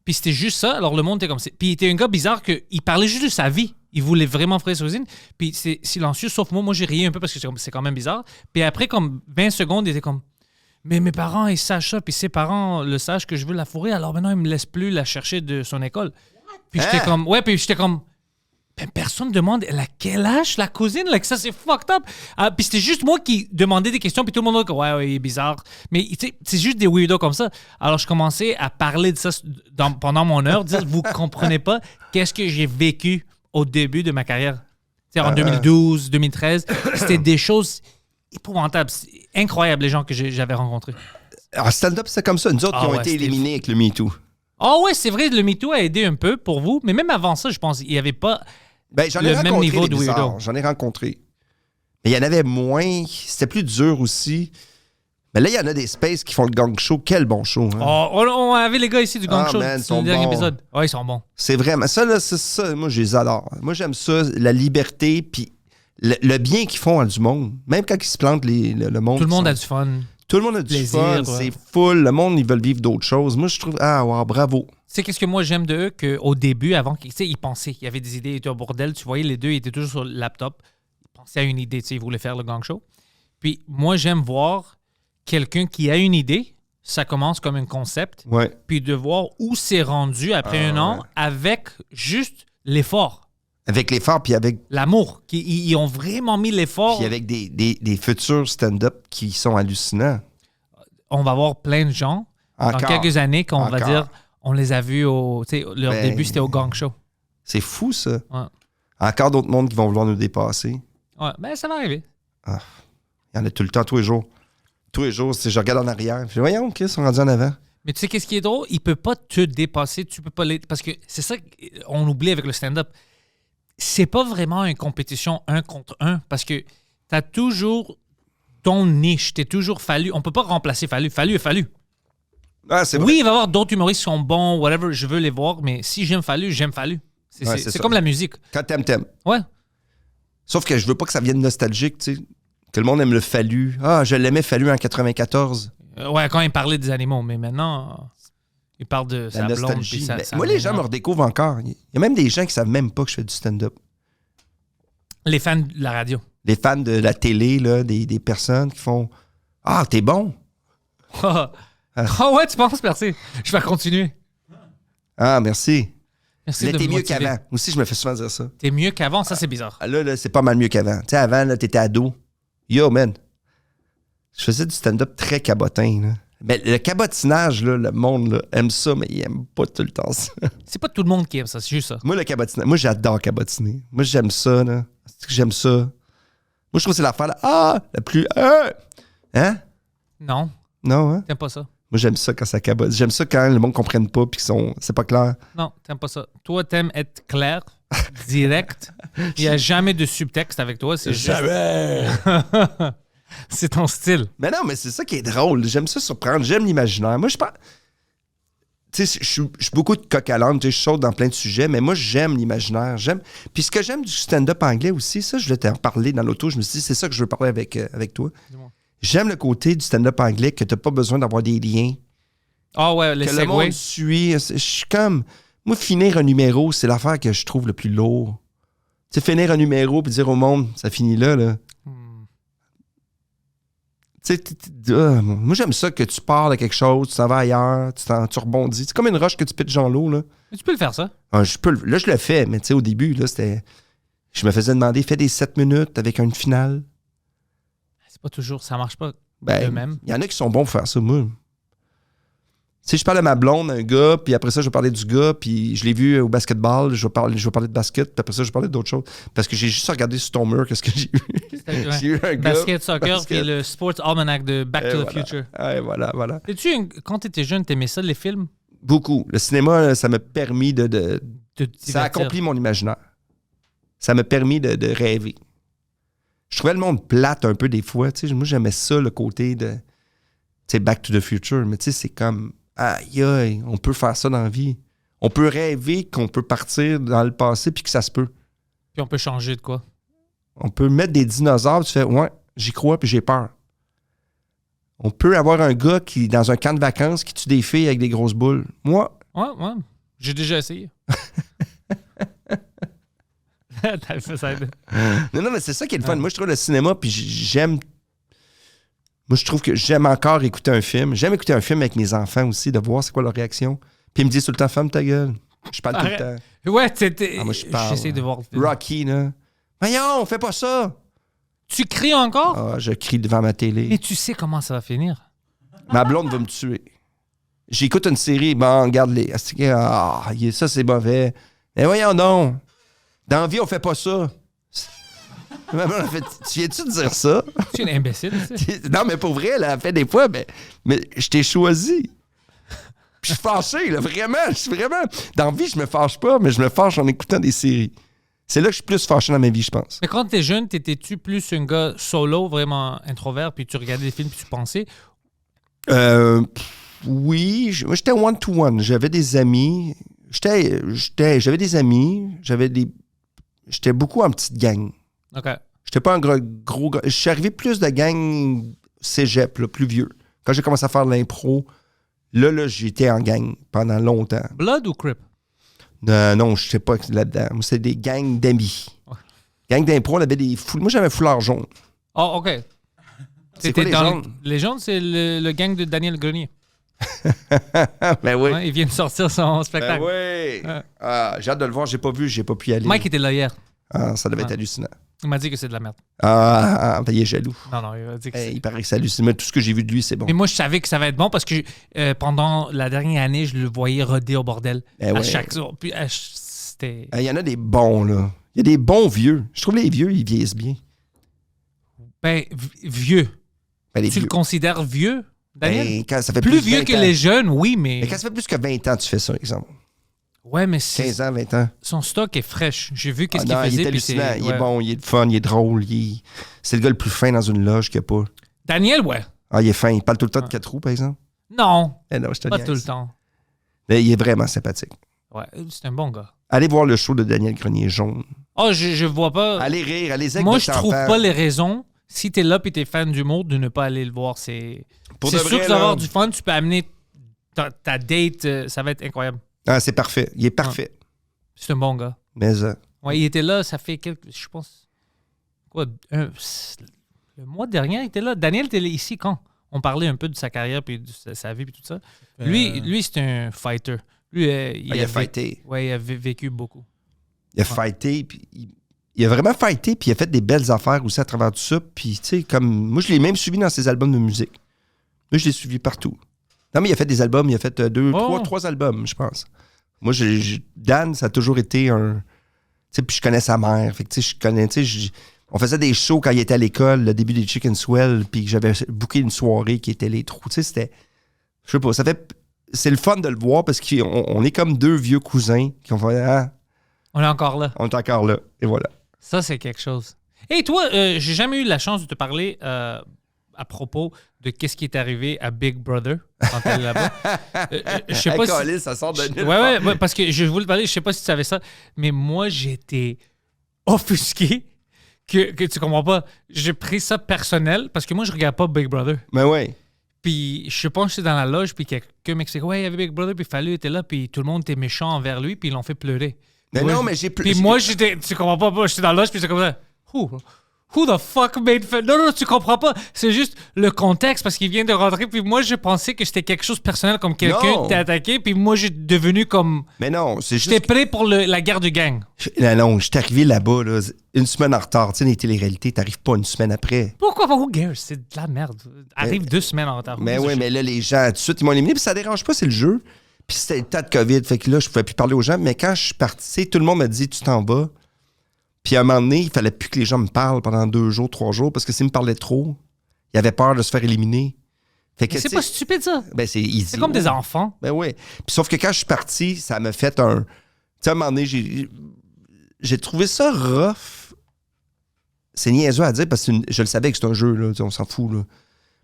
Puis c'était juste ça. Alors, le monde était comme ça. Puis il était un gars bizarre qu'il parlait juste de sa vie. Il voulait vraiment fourrer sa cousine. Puis c'est silencieux, sauf moi. Moi, j'ai ri un peu parce que c'est quand même bizarre. Puis après, comme 20 secondes, il était comme « Mais mes parents, ils sachent ça. Puis ses parents le sachent que je veux la fourrer. Alors maintenant, ils me laissent plus la chercher de son école. » Puis j'étais comme... Ouais, puis j'étais comme... Ben, personne ne demande elle a quel âge la cousine, là, que ça c'est fucked up. Puis c'était juste moi qui demandais des questions, puis tout le monde dit ouais, il est bizarre. Mais tu sais, c'est juste des weirdos comme ça. Alors je commençais à parler de ça pendant mon heure, dire vous comprenez pas qu'est-ce que j'ai vécu au début de ma carrière. Tu sais, en 2012, 2013, c'était des choses épouvantables, incroyables les gens que j'avais rencontrés. En stand-up, c'est comme ça. Nous autres, qui ont été c'était éliminés avec le MeToo. Oh ouais, c'est vrai, le MeToo a aidé un peu pour vous, mais même avant ça, je pense qu'il n'y avait pas Ben, j'en ai le rencontré même niveau des de bizarres. weirdo. J'en ai rencontré. Mais il y en avait moins. C'était plus dur aussi. Mais là, il y en a des spaces qui font le gang show. Quel bon show. Hein? Oh, on avait les gars ici du Gang Ah, Show, man, ils c'est le sont dernier bons. épisode. Ouais, ils sont bons. C'est vraiment... Ça, là, c'est ça. Moi, je les adore. Moi, j'aime ça. La liberté, puis le bien qu'ils font à du monde. Même quand ils se plantent, le monde... Tout le monde sont- a du fun. Tout le monde a du plaisir, fun. ouais. C'est full. Le monde, ils veulent vivre d'autres choses. Moi, je trouve... Ah, wow, bravo. Tu sais, qu'est-ce que moi j'aime de eux? Qu'au début, avant, tu sais, ils pensaient, il y avait des idées, ils étaient au bordel. Tu voyais les deux, ils étaient toujours sur le laptop. Ils pensaient à une idée, tu sais, ils voulaient faire le Gang Show. Puis moi, j'aime voir quelqu'un qui a une idée, ça commence comme un concept, Ouais. puis de voir où c'est rendu après un an avec juste l'effort, Avec l'effort, puis avec l'amour. Ils ont vraiment mis l'effort. Puis avec des futurs stand-up qui sont hallucinants. On va voir plein de gens dans Encore. quelques années qu'on va Encore. dire, on les a vus au... Tu sais, leur Ben, début, c'était au Gang Show. C'est fou, ça. Ouais. Encore d'autres mondes qui vont vouloir nous dépasser. Ouais, mais ça va arriver. Il y en a tout le temps, tous les jours. Tous les jours, si je regarde en arrière, je dis, voyons, qu'ils sont rendus en avant. Mais tu sais, qu'est-ce qui est drôle? Il peut pas te dépasser, tu peux pas l'aider. Parce que c'est ça qu'on oublie avec le stand-up. C'est pas vraiment une compétition un contre un parce que t'as toujours ton niche. T'es toujours Fallu. On peut pas remplacer Fallu. Fallu est Fallu. Ah, c'est Oui, vrai. il va y avoir d'autres humoristes qui sont bons, whatever, je veux les voir, mais si j'aime Fallu, j'aime Fallu. C'est Ouais, c'est- c'est c'est ça. comme la musique. Quand t'aimes. Ouais. Sauf que je veux pas que ça vienne nostalgique, tu sais. Que le monde aime le Fallu. Ah, je l'aimais Fallu en 94. Ouais, quand il parlait des animaux, mais maintenant, il parle de La sa blonde. nostalgie. puis Mais sa moi, les gens me ménage. redécouvrent encore. Il y a même des gens qui savent même pas que je fais du stand-up. Les fans de la radio. Les fans de la télé, là, des personnes qui font Ah, t'es bon. Oh ouais, tu penses, merci. Je vais continuer. Ah, merci. Merci Là, de t'es me mieux motiver. qu'avant. Aussi, je me fais souvent dire ça. T'es mieux qu'avant, ça c'est bizarre. Ah, là, c'est pas mal mieux qu'avant. Tu sais, avant, là, t'étais ado. Yo, man. Je faisais du stand-up très cabotin, là. Mais le cabotinage, là, le monde là, aime ça, mais il aime pas tout le temps ça. C'est pas tout le monde qui aime ça, c'est juste ça. Moi, le cabotinage, moi, j'adore cabotiner. Moi, j'aime ça, là. C'est que j'aime ça. Moi, je trouve que c'est l'affaire, là, la plus... Hein? Non, Non, hein? t'aimes pas ça. Moi, j'aime ça quand ça cabote. J'aime ça quand le monde ne comprenne pas puis c'est pas clair. Non, t'aimes pas ça. Toi, t'aimes être clair, direct. Il n'y a jamais de subtexte avec toi. C'est juste- c'est ton style. Mais non, mais c'est ça qui est drôle. J'aime ça surprendre. J'aime l'imaginaire. Moi, je pense... Tu sais, je suis beaucoup de coq à l'âne. Tu sais, je saute dans plein de sujets, mais moi, j'aime l'imaginaire. Puis ce que j'aime du stand-up anglais aussi, ça, je voulais t'en parler dans l'auto. Je me suis dit, c'est ça que je veux parler avec toi. Dis-moi. J'aime le côté du stand-up anglais que t'as pas besoin d'avoir des liens. Ah ouais, les Que le monde segways. suit. Je suis comme... Moi, finir un numéro, c'est l'affaire que je trouve le plus lourd. Tu sais, finir un numéro puis dire au monde, ça finit là, là. Tu sais, moi, j'aime ça que tu pars de quelque chose, tu t'en vas ailleurs, tu rebondis. C'est comme une roche que tu pitches dans l'eau, là. Mais tu peux le faire, ça. Là, je le fais, mais tu sais, au début, là, c'était... Je me faisais demander, fais des 7 minutes avec une finale. C'est pas toujours, ça marche pas de Ben, même. il y en a qui sont bons pour faire ça, moi. Si je parle à ma blonde, un gars, puis après ça, je vais parler du gars, puis je l'ai vu au basketball, je vais parler de basket, puis après ça, je vais parler d'autres choses. Parce que j'ai juste regardé sur ton mur qu'est-ce que j'ai eu. Ouais. J'ai eu un gars... Basket, soccer, basket. puis le Sports Almanac de Back to the Voilà. Future. Ouais, voilà. Quand t'étais jeune, t'aimais ça, les films? Beaucoup. Le cinéma, là, ça m'a permis De te ça a divertir. accompli mon imaginaire. Ça m'a permis de rêver. Je trouvais le monde plate un peu des fois. Tu sais, moi, j'aimais ça, le côté de... Tu sais, Back to the Future. Mais tu sais, c'est comme... Aïe, aïe, on peut faire ça dans la vie. On peut rêver qu'on peut partir dans le passé puis que ça se peut. Puis on peut changer de quoi? On peut mettre des dinosaures, tu fais, ouais, j'y crois puis j'ai peur. On peut avoir un gars qui, dans un camp de vacances, qui tue des filles avec des grosses boules. Moi, Ouais. J'ai déjà essayé. T'as fait ça. non, mais c'est ça qui est le fun. Moi, je trouve le cinéma, puis j'aime... Moi, je trouve que j'aime encore écouter un film. J'aime écouter un film avec mes enfants aussi, de voir c'est quoi leur réaction. Puis ils me disent tout le temps, ferme ta gueule. Je parle tout le temps. Ouais, t'étais. Ah, moi, je parle. J'essaie de voir. Rocky, là. Voyons, fais pas ça! Tu cries encore? Ah, je crie devant ma télé. Mais tu sais comment ça va finir. Ma blonde va me tuer. J'écoute une série, bon, regarde-les. Ah, ça, c'est mauvais. Mais voyons donc. Dans la vie, on fait pas ça. Ma blonde a fait, tu viens-tu de dire ça? Tu es un imbécile, tu sais. Non, mais pour vrai, elle a fait des fois, mais je t'ai choisi. Puis je suis fâché, là, vraiment. Je suis vraiment... Dans la vie, je me fâche pas, mais je me fâche en écoutant des séries. C'est là que je suis plus fâché dans ma vie, je pense. Mais quand t'es jeune, t'étais-tu plus un gars solo, vraiment introvert, puis tu regardais des films, puis tu pensais? Oui, moi, j'étais one-to-one. J'avais des amis. J'avais des amis. J'étais beaucoup en petite gang. OK. J'étais pas un gros gars. Je suis arrivé plus de gang cégep, là, plus vieux. Quand j'ai commencé à faire de l'impro, là, j'étais en gang pendant longtemps. Blood ou Crip? Non, je sais pas là-dedans. Moi, c'était des gangs d'amis. Gang d'impro, on avait des foules. Moi, j'avais un foulard jaune. Oh, OK. C'est quoi les jaunes? Les jaunes, c'est le gang de Daniel Grenier. Ben oui. Ouais, il vient de sortir son Ben spectacle. oui. Ouais. Ah, j'ai hâte de le voir. J'ai pas vu, j'ai pas pu y aller. Mike était là hier. Ah, ça devait être Ouais. hallucinant. Il m'a dit que c'est de la merde. Ben, il est jaloux. Non, il m'a dit que c'est... Il paraît que c'est hallucinant. Mais tout ce que j'ai vu de lui, c'est bon. Mais moi, je savais que ça va être bon parce que pendant la dernière année, je le voyais roder au bordel à ouais. chaque jour. Puis c'était... Il y en a des bons, là. Il y a des bons vieux. Je trouve les vieux, ils vieillissent bien. Ben, vieux. Ben, les Tu vieux. le considères vieux, Daniel? Ben, quand ça fait plus de vieux 20 que ans. les jeunes, oui, mais... Mais quand ça fait plus que 20 ans, tu fais ça, exemple. Ouais, mais 15 ans, 20 ans. son stock est fraîche. J'ai vu qu'est-ce qu'il Non, il faisait. est puis c'est... hallucinant. Il ouais. est bon, il est fun, il est drôle. C'est le gars le plus fin dans une loge qu'il n'y a pas. Daniel, ouais. Ah, il est fin. Il parle tout le temps de 4 roues, par exemple. Non, Non, je te pas niaise. tout le temps. Mais il est vraiment sympathique. Ouais, c'est un bon gars. Allez voir le show de Daniel Grenier jaune. Oh, je vois pas... Allez rire, allez Moi, je trouve pas les raisons, si t'es là et t'es fan d'humour, de ne pas aller le voir. C'est Pour sûr de vrai, que tu vas là. avoir du fun, tu peux amener ta date, ça va être incroyable. Ah, c'est parfait. Il est parfait. C'est un bon gars. Mais Ouais, il était là, ça fait je pense, quoi, le mois dernier, il était là. Daniel était là ici quand? On parlait un peu de sa carrière, puis de sa vie, puis tout ça. Lui c'est un fighter. Lui, il a fighté. Ouais, il a vécu beaucoup. Il a fighté, puis il a vraiment fighté, puis il a fait des belles affaires aussi à travers tout ça. Puis, tu sais, comme... Moi, je l'ai même suivi dans ses albums de musique. Moi, je l'ai suivi partout. Non, mais il a fait des albums. Il a fait trois albums, je pense. Moi, Dan, ça a toujours été un... Tu sais, puis je connais sa mère. Fait que, tu sais, je connais... Tu sais, on faisait des shows quand il était à l'école, le début des Chicken Swell, puis j'avais booké une soirée qui était les trous. Tu sais, c'était... Je sais pas, ça fait... C'est le fun de le voir parce qu'on est comme deux vieux cousins qui ont fait... Ah, On est encore là. on est encore là. Et voilà. Ça, c'est quelque chose. Et toi, j'ai jamais eu la chance de te parler à propos de qu'est-ce qui est arrivé à Big Brother quand elle est là-bas. Je sais pas si... ça sort de nulle Ouais, parce que je voulais te parler, je sais pas si tu savais ça, mais moi, j'étais offusqué que tu comprends pas. J'ai pris ça personnel parce que moi, je regarde pas Big Brother. Mais ouais. Puis je pense que j'étais dans la loge, puis quelqu'un m'explique, ouais, il y avait Big Brother, puis Fallu était là, puis tout le monde était méchant envers lui, puis ils l'ont fait pleurer. Mais Ouais, non, mais j'ai Puis moi, j'étais, tu comprends pas, j'étais dans la loge, puis c'est comme ça, who the fuck made Fallu? Non, tu comprends pas. C'est juste le contexte, parce qu'il vient de rentrer, puis moi, je pensais que c'était quelque chose de personnel, comme quelqu'un Non. t'a attaqué, puis moi, j'ai devenu comme... Mais non, c'est juste... J'étais prêt pour la guerre du gang. Non, j'étais arrivé là-bas, là, une semaine en retard. Tu sais, les téléréalités, t'arrives pas une semaine après. Pourquoi pas? Who cares? C'est de la merde. Arrive 2 semaines en retard. Mais oui, mais là, les gens, tout de suite, ils m'ont éliminé. Puis ça dérange pas, c'est le jeu. Puis c'était le temps de COVID. Fait que là, je pouvais plus parler aux gens. Mais quand je suis parti, tu sais, tout le monde m'a dit, tu t'en vas. Puis à un moment donné, il fallait plus que les gens me parlent pendant 2 jours, 3 jours. Parce que s'ils me parlaient trop, ils avaient peur de se faire éliminer. Fait que, Mais c'est tu pas sais, stupide, ça. ben, c'est easy. C'est comme des enfants. Ben oui. Puis sauf que quand je suis parti, ça m'a fait un... Tu sais, à un moment donné, j'ai trouvé ça rough. C'est niaiseux à dire parce que je le savais que c'est un jeu, là, on s'en fout, là.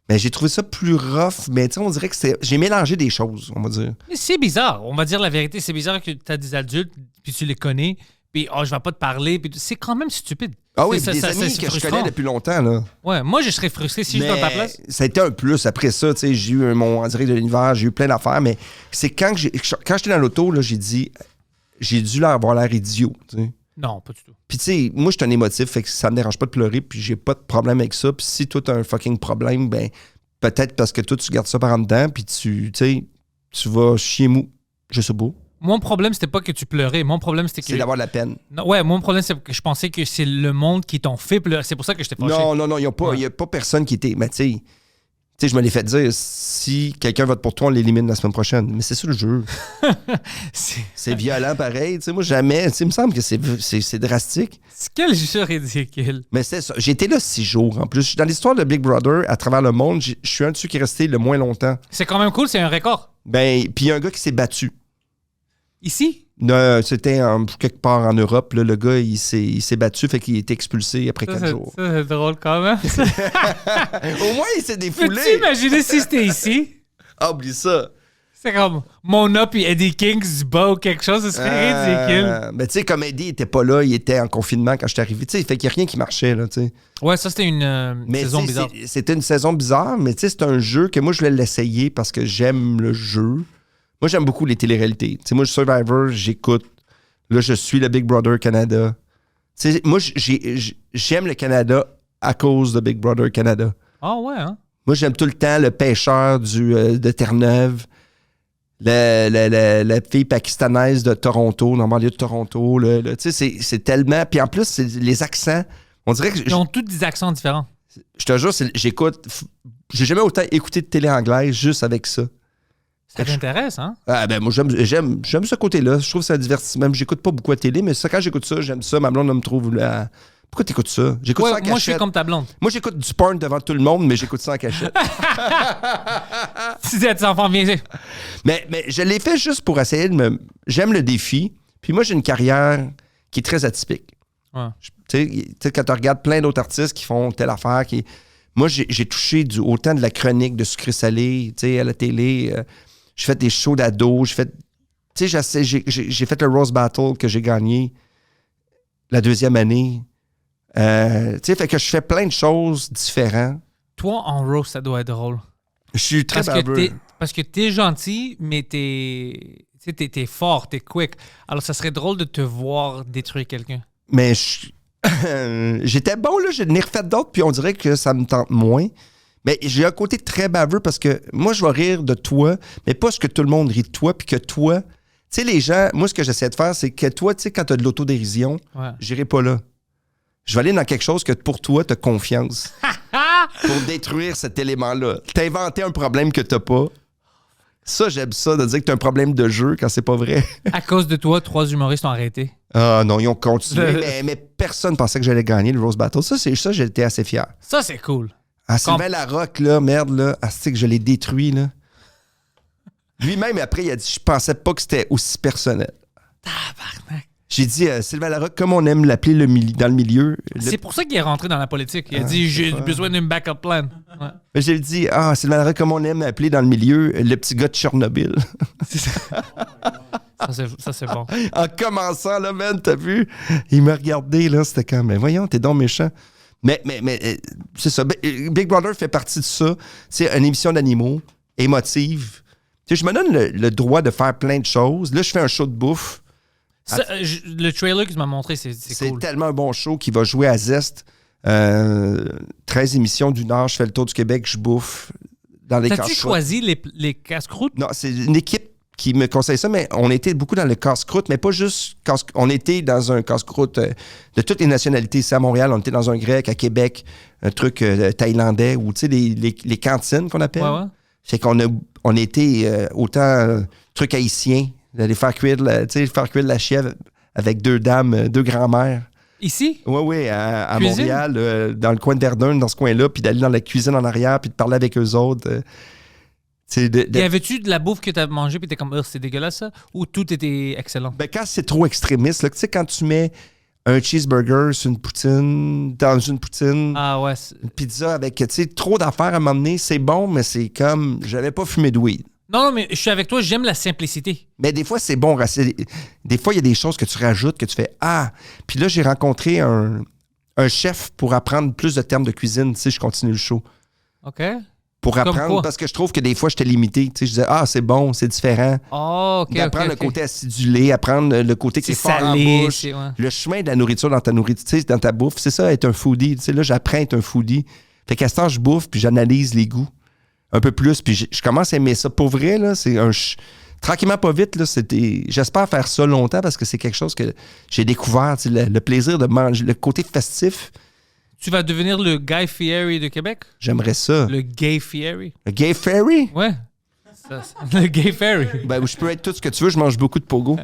Mais j'ai trouvé ça plus rough, mais tu sais, on dirait que j'ai mélangé des choses, on va dire. Mais c'est bizarre. On va dire la vérité. C'est bizarre que tu as des adultes, puis tu les connais, puis je vais pas te parler. Puis c'est quand même stupide. Ah oui, C'est- des ça- amis c'est que je frustrant. connais depuis longtemps, là. Ouais, moi, je serais frustré si je suis dans ta place. Ça a été un plus après ça, tu sais, j'ai eu mon en direct de l'univers, j'ai eu plein d'affaires, mais c'est quand j'étais dans l'auto, là, j'ai dit, j'ai dû leur avoir l'air idiot, tu sais. Non, pas du tout. Puis tu sais, moi, je suis un émotif, fait que ça me dérange pas de pleurer, puis j'ai pas de problème avec ça. Puis si toi, t'as un fucking problème, ben, peut-être parce que toi, tu gardes ça par en dedans, puis tu sais, tu vas chier mou. Je sais pas. Mon problème, c'était pas que tu pleurais. Mon problème, c'était que. C'est d'avoir de la peine. Non, ouais, mon problème, c'est que je pensais que c'est le monde qui t'ont fait pleurer. C'est pour ça que j'étais fâché. Non, il n'y a pas personne qui était. Mais tu sais, je me l'ai fait dire, si quelqu'un vote pour toi, on l'élimine la semaine prochaine. Mais c'est ça le jeu. C'est violent pareil. Tu sais, moi, jamais. Tu sais, il me semble que c'est drastique. C'est quel jeu ridicule. Mais c'est ça. J'ai été là 6 jours en plus. Dans l'histoire de Big Brother, à travers le monde, je suis un de ceux qui est resté le moins longtemps. C'est quand même cool, c'est un record. Ben, puis il y a un gars qui s'est battu. Ici? C'était quelque part en Europe. Là, le gars, il s'est battu, fait qu'il a été expulsé après 4 jours. Ça, c'est drôle quand même. Au moins, il s'est défoulé. Peux-tu imaginer si c'était ici? Ah, oublie ça. C'est comme Mona puis Eddie King du bas ou quelque chose, ce serait ridicule. Mais tu sais, comme Eddie était pas là, il était en confinement quand je suis arrivé. Tu sais, fait qu'il n'y a rien qui marchait, là, tu sais. Ouais, ça, c'était une Mais saison tu sais, bizarre. C'était une saison bizarre, mais tu sais, c'est un jeu que moi, je voulais l'essayer parce que j'aime le jeu. Moi, j'aime beaucoup les téléréalités. Tu sais, moi, Survivor, j'écoute. Là, je suis le Big Brother Canada. Tu sais, moi, j'aime le Canada à cause de Big Brother Canada. Ah ouais, hein? Moi, j'aime tout le temps le pêcheur de Terre-Neuve, la fille pakistanaise de Toronto, dans le banlieue de Toronto. Tu sais, c'est tellement... Puis en plus, c'est les accents. On dirait que... Ils ont tous des accents différents. Je te jure, j'écoute... J'ai jamais autant écouté de télé anglaise juste avec ça. Ça t'intéresse, hein? Ah ben moi, j'aime ce côté-là. Je trouve que c'est un divertissement. J'écoute pas beaucoup de télé, mais ça, quand j'écoute ça, j'aime ça. Ma blonde me trouve là... Pourquoi t'écoutes ça? J'écoute Ouais, ça en cachette. moi, je suis comme ta blonde. Moi, j'écoute du porn devant tout le monde, mais j'écoute ça en cachette. Si tes enfants viennent. mais je l'ai fait juste pour essayer de me... J'aime le défi. Puis moi, j'ai une carrière qui est très atypique. Ouais. Tu sais, quand tu regardes plein d'autres artistes qui font telle affaire, moi, j'ai touché autant de la chronique de sucré-salé, tu sais, à la télé. J'ai fait des shows d'ados. Tu sais, j'ai fait le Rose Battle que j'ai gagné la 2e année. Tu sais, fait que je fais plein de choses différentes. Toi, en roast, ça doit être drôle. Je suis très baveux. Parce que t'es gentil, mais t'es fort, t'es quick. Alors, ça serait drôle de te voir détruire quelqu'un. Mais j'étais bon, là. J'en ai refait d'autres, puis on dirait que ça me tente moins. Mais j'ai un côté très baveux parce que moi, je vais rire de toi, mais pas ce que tout le monde rit de toi, puis que toi... Tu sais, les gens... Moi, ce que j'essaie de faire, c'est que toi, tu sais, quand t'as de l'autodérision, Ouais. j'irai pas là. Je vais aller dans quelque chose que pour toi, t'as confiance. Pour détruire cet élément-là. T'as inventé un problème que t'as pas. Ça, j'aime ça, de dire que t'as un problème de jeu quand c'est pas vrai. À cause de toi, 3 humoristes ont arrêté. Ah non, ils ont continué, mais personne pensait que j'allais gagner le Rose Battle. Ça, j'étais assez fier. Ça, c'est cool. Ah, Sylvain Larocque, là, merde, là. Ah, c'est que je l'ai détruit, là. Lui-même, après, il a dit, je pensais pas que c'était aussi personnel. Tabarnak. J'ai dit, Sylvain Larocque, comme on aime l'appeler dans le milieu. C'est pour ça qu'il est rentré dans la politique. Il a dit, j'ai besoin d'une backup plan. Ouais. J'ai dit, Sylvain Larocque, comme on aime l'appeler dans le milieu, le petit gars de Tchernobyl. C'est ça. Ça, c'est bon. En commençant, là, man, t'as vu? Il m'a regardé, là, c'était comme, mais voyons, t'es donc méchant. Mais c'est ça. Big Brother fait partie de ça. C'est une émission d'animaux, émotive. Tu sais, je me donne le droit de faire plein de choses. Là, je fais un show de bouffe. Ça, le trailer que tu m'as montré, c'est C'est cool. tellement un bon show qui va jouer à Zest. 13 émissions d'une heure, je fais le tour du Québec, je bouffe dans les T'as-tu casse-croûtes. choisi les casse-croûtes? Non, c'est une équipe qui me conseille ça, mais on était beaucoup dans le casse-croûte, mais pas juste on était dans un casse-croûte de toutes les nationalités. Ici à Montréal, on était dans un grec, à Québec, un truc thaïlandais, ou tu sais, les cantines qu'on appelle. Ouais. Fait on était autant trucs haïtiens, d'aller faire cuire de la chèvre avec 2 dames, 2 grands-mères. Ici? Oui, à Cuisine? Montréal, dans le coin de Verdun, dans ce coin-là, puis d'aller dans la cuisine en arrière, puis de parler avec eux autres. Y avait-tu de la bouffe que tu as mangée puis t'es comme, c'est dégueulasse ça? Ou tout était excellent? Ben, quand c'est trop extrémiste, là, tu sais, quand tu mets un cheeseburger sur une poutine, dans une poutine, Ah ouais. une pizza avec, tu sais, trop d'affaires à m'emmener, c'est bon, mais c'est comme, j'avais pas fumé de weed. Non, mais je suis avec toi, j'aime la simplicité. Mais des fois, c'est bon. Des fois, il y a des choses que tu rajoutes, que tu fais « Ah! » Puis là, j'ai rencontré un chef pour apprendre plus de termes de cuisine. Tu sais, je continue le show. OK? Pour Comme apprendre, quoi? parce que je trouve que des fois, j'étais limité. Tu sais, je disais « Ah, c'est bon, c'est différent. Oh, OK, D'apprendre OK, le côté acidulé, apprendre le côté qui est fort en salé, bouche. c'est... Ouais. Le chemin de la nourriture dans ta nourriture, tu sais, dans ta bouffe. C'est ça, être un foodie. Tu sais, là, j'apprends à être un foodie. Fait qu'à ce temps, je bouffe, puis j'analyse les goûts un peu plus, puis je commence à aimer ça. Pour vrai, là, c'est tranquillement, pas vite, là, j'espère faire ça longtemps parce que c'est quelque chose que j'ai découvert, tu sais, le plaisir de manger, le côté festif. Tu vas devenir le Guy Fieri de Québec? J'aimerais ça. Le Gay Fieri? Le gay fairy? Ouais. Le Gay Fieri. Ben, je peux être tout ce que tu veux, je mange beaucoup de pogo.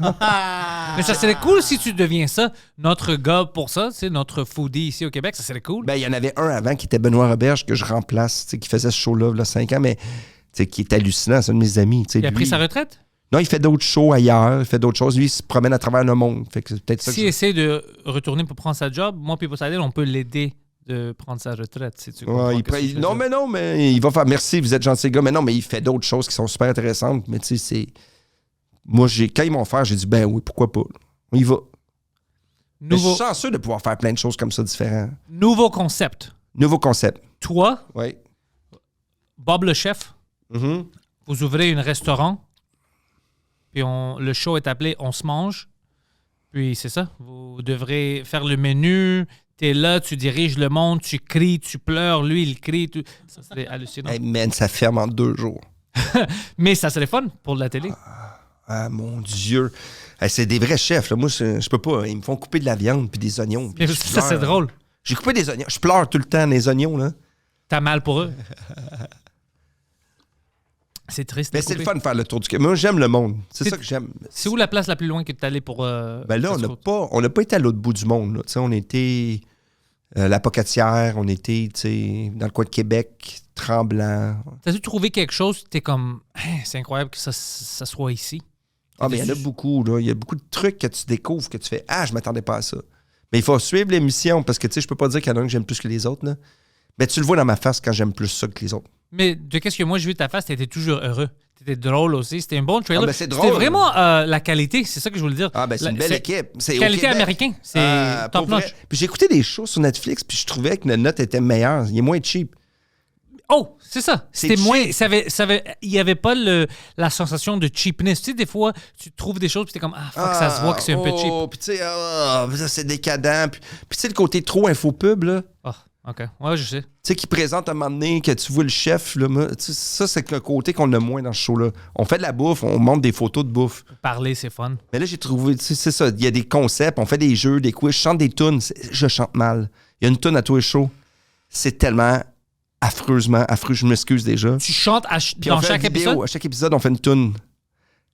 Mais ça serait cool si tu deviens ça, notre gars pour ça, tu sais, notre foodie ici au Québec, ça serait cool. Ben, il y en avait un avant qui était Benoît Roberge que je remplace, tu sais, qui faisait ce show-là, là, 5 ans, mais tu sais, qui est hallucinant, c'est un de mes amis. Tu sais, Il a lui, pris sa retraite? Non, il fait d'autres shows ailleurs, il fait d'autres choses. Lui, il se promène à travers le monde. Fait que c'est peut-être ça que S'il essaie de retourner pour prendre sa job, moi puis Poseidon, on peut l'aider de prendre sa retraite, si tu comprends. Ouais, qu'est-ce que je veux non, dire. mais il va faire merci, vous êtes gentil gars. Mais non, mais il fait d'autres choses qui sont super intéressantes. Mais tu sais, c'est. Moi, quand ils m'ont fait, j'ai dit, ben oui, pourquoi pas. On y va. Mais je suis chanceux de pouvoir faire plein de choses comme ça différentes. Nouveau concept. Nouveau concept. Toi, Oui. Bob le chef, Mhm. vous ouvrez un restaurant, puis le show est appelé On se mange. Puis c'est ça, vous devrez faire le menu. T'es là, tu diriges le monde, tu cries, tu pleures, lui il crie. Ça serait hallucinant. Hey man, ça ferme en 2 jours. Mais ça serait fun pour la télé. Ah mon Dieu. Hey, c'est des vrais chefs. Là. Moi, je peux pas. Ils me font couper de la viande puis des oignons. Puis Mais je ça, c'est pleure. drôle. J'ai coupé des oignons. Je pleure tout le temps les oignons, là. T'as mal pour eux. C'est triste. Mais de c'est le couper. fun de faire le tour du Québec. Moi, j'aime le monde. C'est C'est- ça que j'aime. C'est où la place la plus loin que tu es allé pour. Ben là, fast-food? on n'a pas été à l'autre bout du monde. Là. Tu sais, on était la Pocatière, on était tu sais, dans le coin de Québec, Tremblant. T'as-tu trouvé quelque chose, t'es comme, Hein, c'est incroyable que ça soit ici? Ah, mais il y en a beaucoup. Là. Il y a beaucoup de trucs que tu découvres, que tu fais Ah, je m'attendais pas à ça. Mais il faut suivre l'émission parce que tu sais, je peux pas dire qu'il y en a un que j'aime plus que les autres. Là. Mais tu le vois dans ma face quand j'aime plus ça que les autres. Mais de qu'est-ce que moi j'ai vu de ta face, t'étais toujours heureux. T'étais drôle aussi. C'était un bon trailer. Ah, ben, c'est drôle. C'était vraiment la qualité, c'est ça que je voulais dire. Ah, ben c'est une belle équipe. C'est au Qualité Québec. américaine, c'est Pour top vrai. notch. Puis j'ai écouté des shows sur Netflix, puis je trouvais que la note était meilleure. Il est moins cheap. Oh, c'est ça. C'est C'était moins. cheap. Il n'y avait pas la sensation de cheapness. Tu sais, des fois, tu trouves des choses, puis t'es comme, ah, fuck, ça se voit que c'est un peu cheap. Puis tu sais, ça, c'est décadent. Puis tu sais, le côté trop infopub, là. Ah, OK. Ouais, je sais. Tu sais, qui présente à un moment donné que tu vois le chef, là. Tu sais, ça, c'est le côté qu'on a moins dans ce show-là. On fait de la bouffe, on montre des photos de bouffe. Parler, c'est fun. Mais là, j'ai trouvé, tu sais, c'est ça. Il y a des concepts, on fait des jeux, des quiz, je chante des tunes. Je chante mal. Il y a une tune à tous les shows. C'est tellement affreusement affreux. Je m'excuse déjà. Tu chantes Puis on dans fait chaque une vidéo. épisode? À chaque épisode, on fait une tune.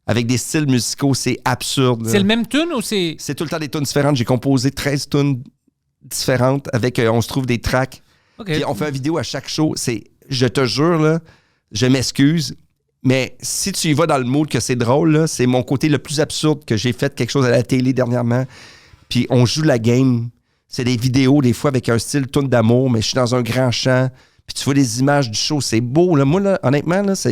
Avec des styles musicaux, c'est absurde. là. C'est le même tune ou c'est. C'est tout le temps des tunes différentes. J'ai composé 13 tunes différentes avec, on se trouve des tracks. OK. Puis on fait une vidéo à chaque show. Je te jure, là, je m'excuse, mais si tu y vas dans le mood que c'est drôle, là, c'est mon côté le plus absurde que j'ai fait quelque chose à la télé dernièrement. Puis on joue la game. C'est des vidéos, des fois, avec un style tune d'amour, mais je suis dans un grand champ. Puis tu vois les images du show. C'est beau. Là. Moi, là, honnêtement, là, ça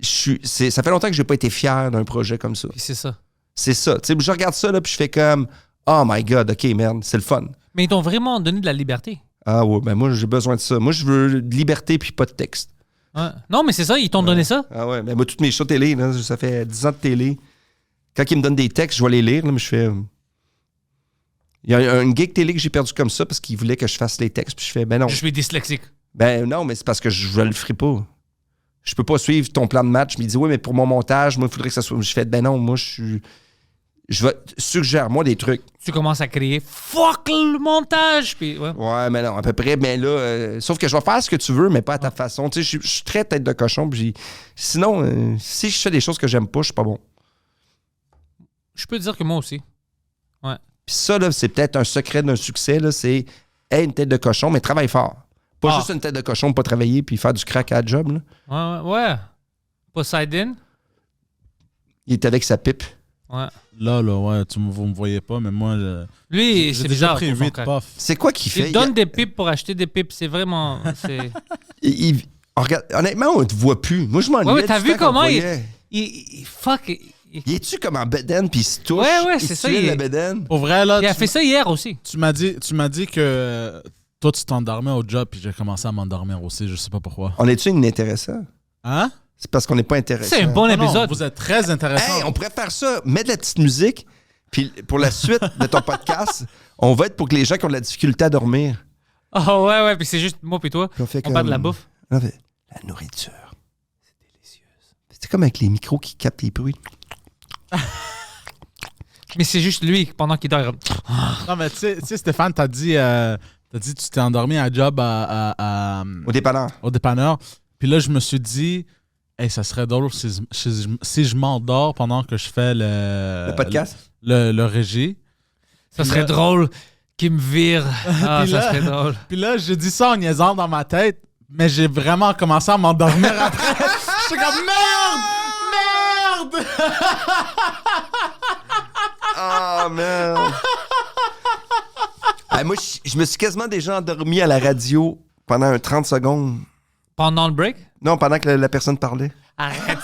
fait longtemps que j'ai pas été fier d'un projet comme ça. Puis c'est ça. C'est ça. Tu sais, je regarde ça, là, puis je fais comme Oh my God, OK, merde, c'est le fun. Mais ils t'ont vraiment donné de la liberté. Ah ouais, ben moi, j'ai besoin de ça. Moi, je veux de liberté puis pas de texte. Ouais. Non, mais c'est ça, ils t'ont donné ça. Ah ouais, mais moi, toutes mes shows télé, là, ça fait 10 ans de télé. Quand ils me donnent des textes, je vais les lire, là, mais je fais. Il y a une gig télé que j'ai perdu comme ça parce qu'il voulait que je fasse les textes, puis je fais Ben non. Je suis dyslexique. Ben non, mais c'est parce que je le ferai pas. Je peux pas suivre ton plan de match. Il me dit Oui, mais pour mon montage, moi, il faudrait que ça soit. Je fais Ben non, moi, suggère-moi des trucs. Tu commences à crier fuck le montage. Puis, ouais. Ouais, mais non, à peu près. Mais là, sauf que je vais faire ce que tu veux, mais pas à ta façon. Tu sais, je suis très tête de cochon. Puis sinon, si je fais des choses que j'aime pas, je suis pas bon. Je peux te dire que moi aussi. Ouais. Puis ça, là, c'est peut-être un secret d'un succès. Là, c'est une tête de cochon, mais travaille fort. Pas juste une tête de cochon pour pas travailler puis faire du crack à la job. Là. Ouais. Poseidon. Il était avec sa pipe. Ouais. Là, ouais, vous me voyez pas, mais moi, Lui, j'ai c'est déjà bizarre. pris pour son 8 crack. puffs. C'est quoi qu'il fait? Il donne des pipes pour acheter des pipes. C'est vraiment... Regarde, honnêtement, on te voit plus. Moi, je m'ennuyais. Ouais, mais t'as du vu temps qu'on comment te il... voyait. Fuck. Il est-tu comme en bedaine puis il se touche? Ouais, il c'est se ça, tuile il la est- bedaine. Pour vrai, là, Il a fait ça hier aussi. tu m'as dit que toi, tu t'endormais au job, puis j'ai commencé à m'endormir aussi. Je sais pas pourquoi. On est-tu inintéressant? Hein? C'est parce qu'on n'est pas intéressant. C'est un bon Non, non, épisode. vous êtes très intéressant. Hey, on pourrait faire ça. Mettre de la petite musique. Puis pour la suite de ton podcast, on va être pour que les gens qui ont de la difficulté à dormir. Oh, ouais, puis c'est juste moi puis toi. Puis on fait On parle de la bouffe. On fait, la nourriture. C'est délicieux. C'est comme avec les micros qui captent les bruits. Mais c'est juste lui, pendant qu'il dort. il- Non, mais tu sais, Stéphane, t'as dit tu t'es endormi à job Au dépanneur. au dépanneur. Puis là, je me suis dit, hey, ça serait drôle si je m'endors pendant que je fais Le podcast. le régie. Ça serait drôle qu'il me vire. Ah, Puis ça là- serait drôle. Puis là, j'ai dit ça en niaisant dans ma tête, mais j'ai vraiment commencé à m'endormir après. Je suis comme, merde! Oh, man. Moi, je me suis quasiment déjà endormi à la radio pendant un 30 secondes. Pendant le break? Non, pendant que la personne parlait. Arrête.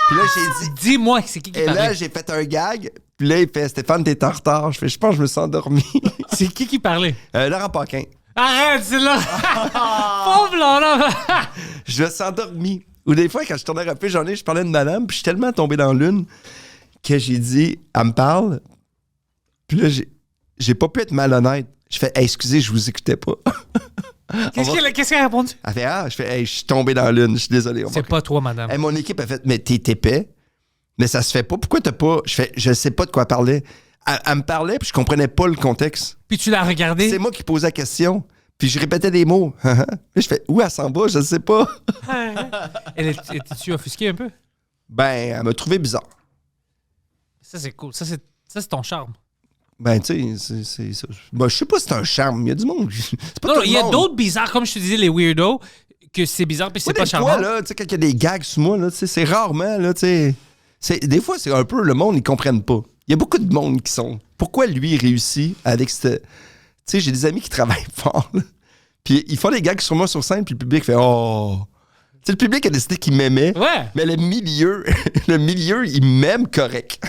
Puis là, j'ai dit... Dis-moi c'est qui Et là, parlait. j'ai fait un gag. Puis là, il fait « Stéphane, t'es en retard. » Je pense que je me suis endormi. C'est qui parlait? Laurent Paquin. Arrête, c'est là. Pauvre Laurent. Je me suis endormi. Ou des fois, quand je tournais rapide, je parlais de madame, puis je suis tellement tombé dans l'une que j'ai dit, elle me parle. Puis là, j'ai pas pu être malhonnête. Je fais, hey, excusez, je vous écoutais pas. Qu'est-ce qu'elle a répondu? Elle fait, je fais, hey, je suis tombé dans l'une, je suis désolé. C'est pas toi, madame. Hey, mon équipe a fait, mais t'es épais, mais ça se fait pas. Pourquoi t'as pas. Je fais, je sais pas de quoi parler. Elle me parlait, puis je comprenais pas le contexte. Puis tu l'as regardé? C'est moi qui posais la question. Puis je répétais des mots. Puis je fais, où elle s'en va? Je sais pas. Étais-tu offusqué un peu? Ben, elle m'a trouvé bizarre. Ça, c'est cool. Ça, c'est ton charme. Ben, tu sais, c'est ça. Ben, je sais pas si c'est un charme. Il y a du monde. C'est pas Non, tout le il y a monde. d'autres bizarres, comme je te disais, les weirdos, que c'est bizarre puis c'est Moi, pas des charmant. fois, là, tu sais, quand il y a des gags sur moi, là, tu sais, c'est rarement, là, tu sais. Des fois, c'est un peu le monde, ils comprennent pas. Il y a beaucoup de monde qui sont. Pourquoi lui, il réussit avec cette. Tu sais, j'ai des amis qui travaillent fort, là. Puis ils font des gags sur moi sur scène, puis le public fait oh. Tu sais, le public a décidé qu'il m'aimait. Ouais. Mais le milieu, il m'aime correct.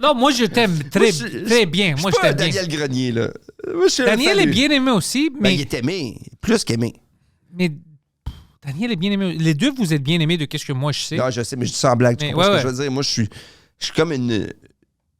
Non, moi, je t'aime très bien. Moi, Je je suis pas un t'aime bien. Daniel Grenier, là. Moi, je suis un Daniel est Fallu. bien aimé aussi, Ben, mais, il est aimé. Plus qu'aimé. mais Daniel est bien aimé. Les deux, vous êtes bien aimés de qu'est-ce que moi je sais. Non, je sais, mais je dis ça en blague. Tu Mais comprends ouais, ce que je veux dire? Moi, je suis comme une.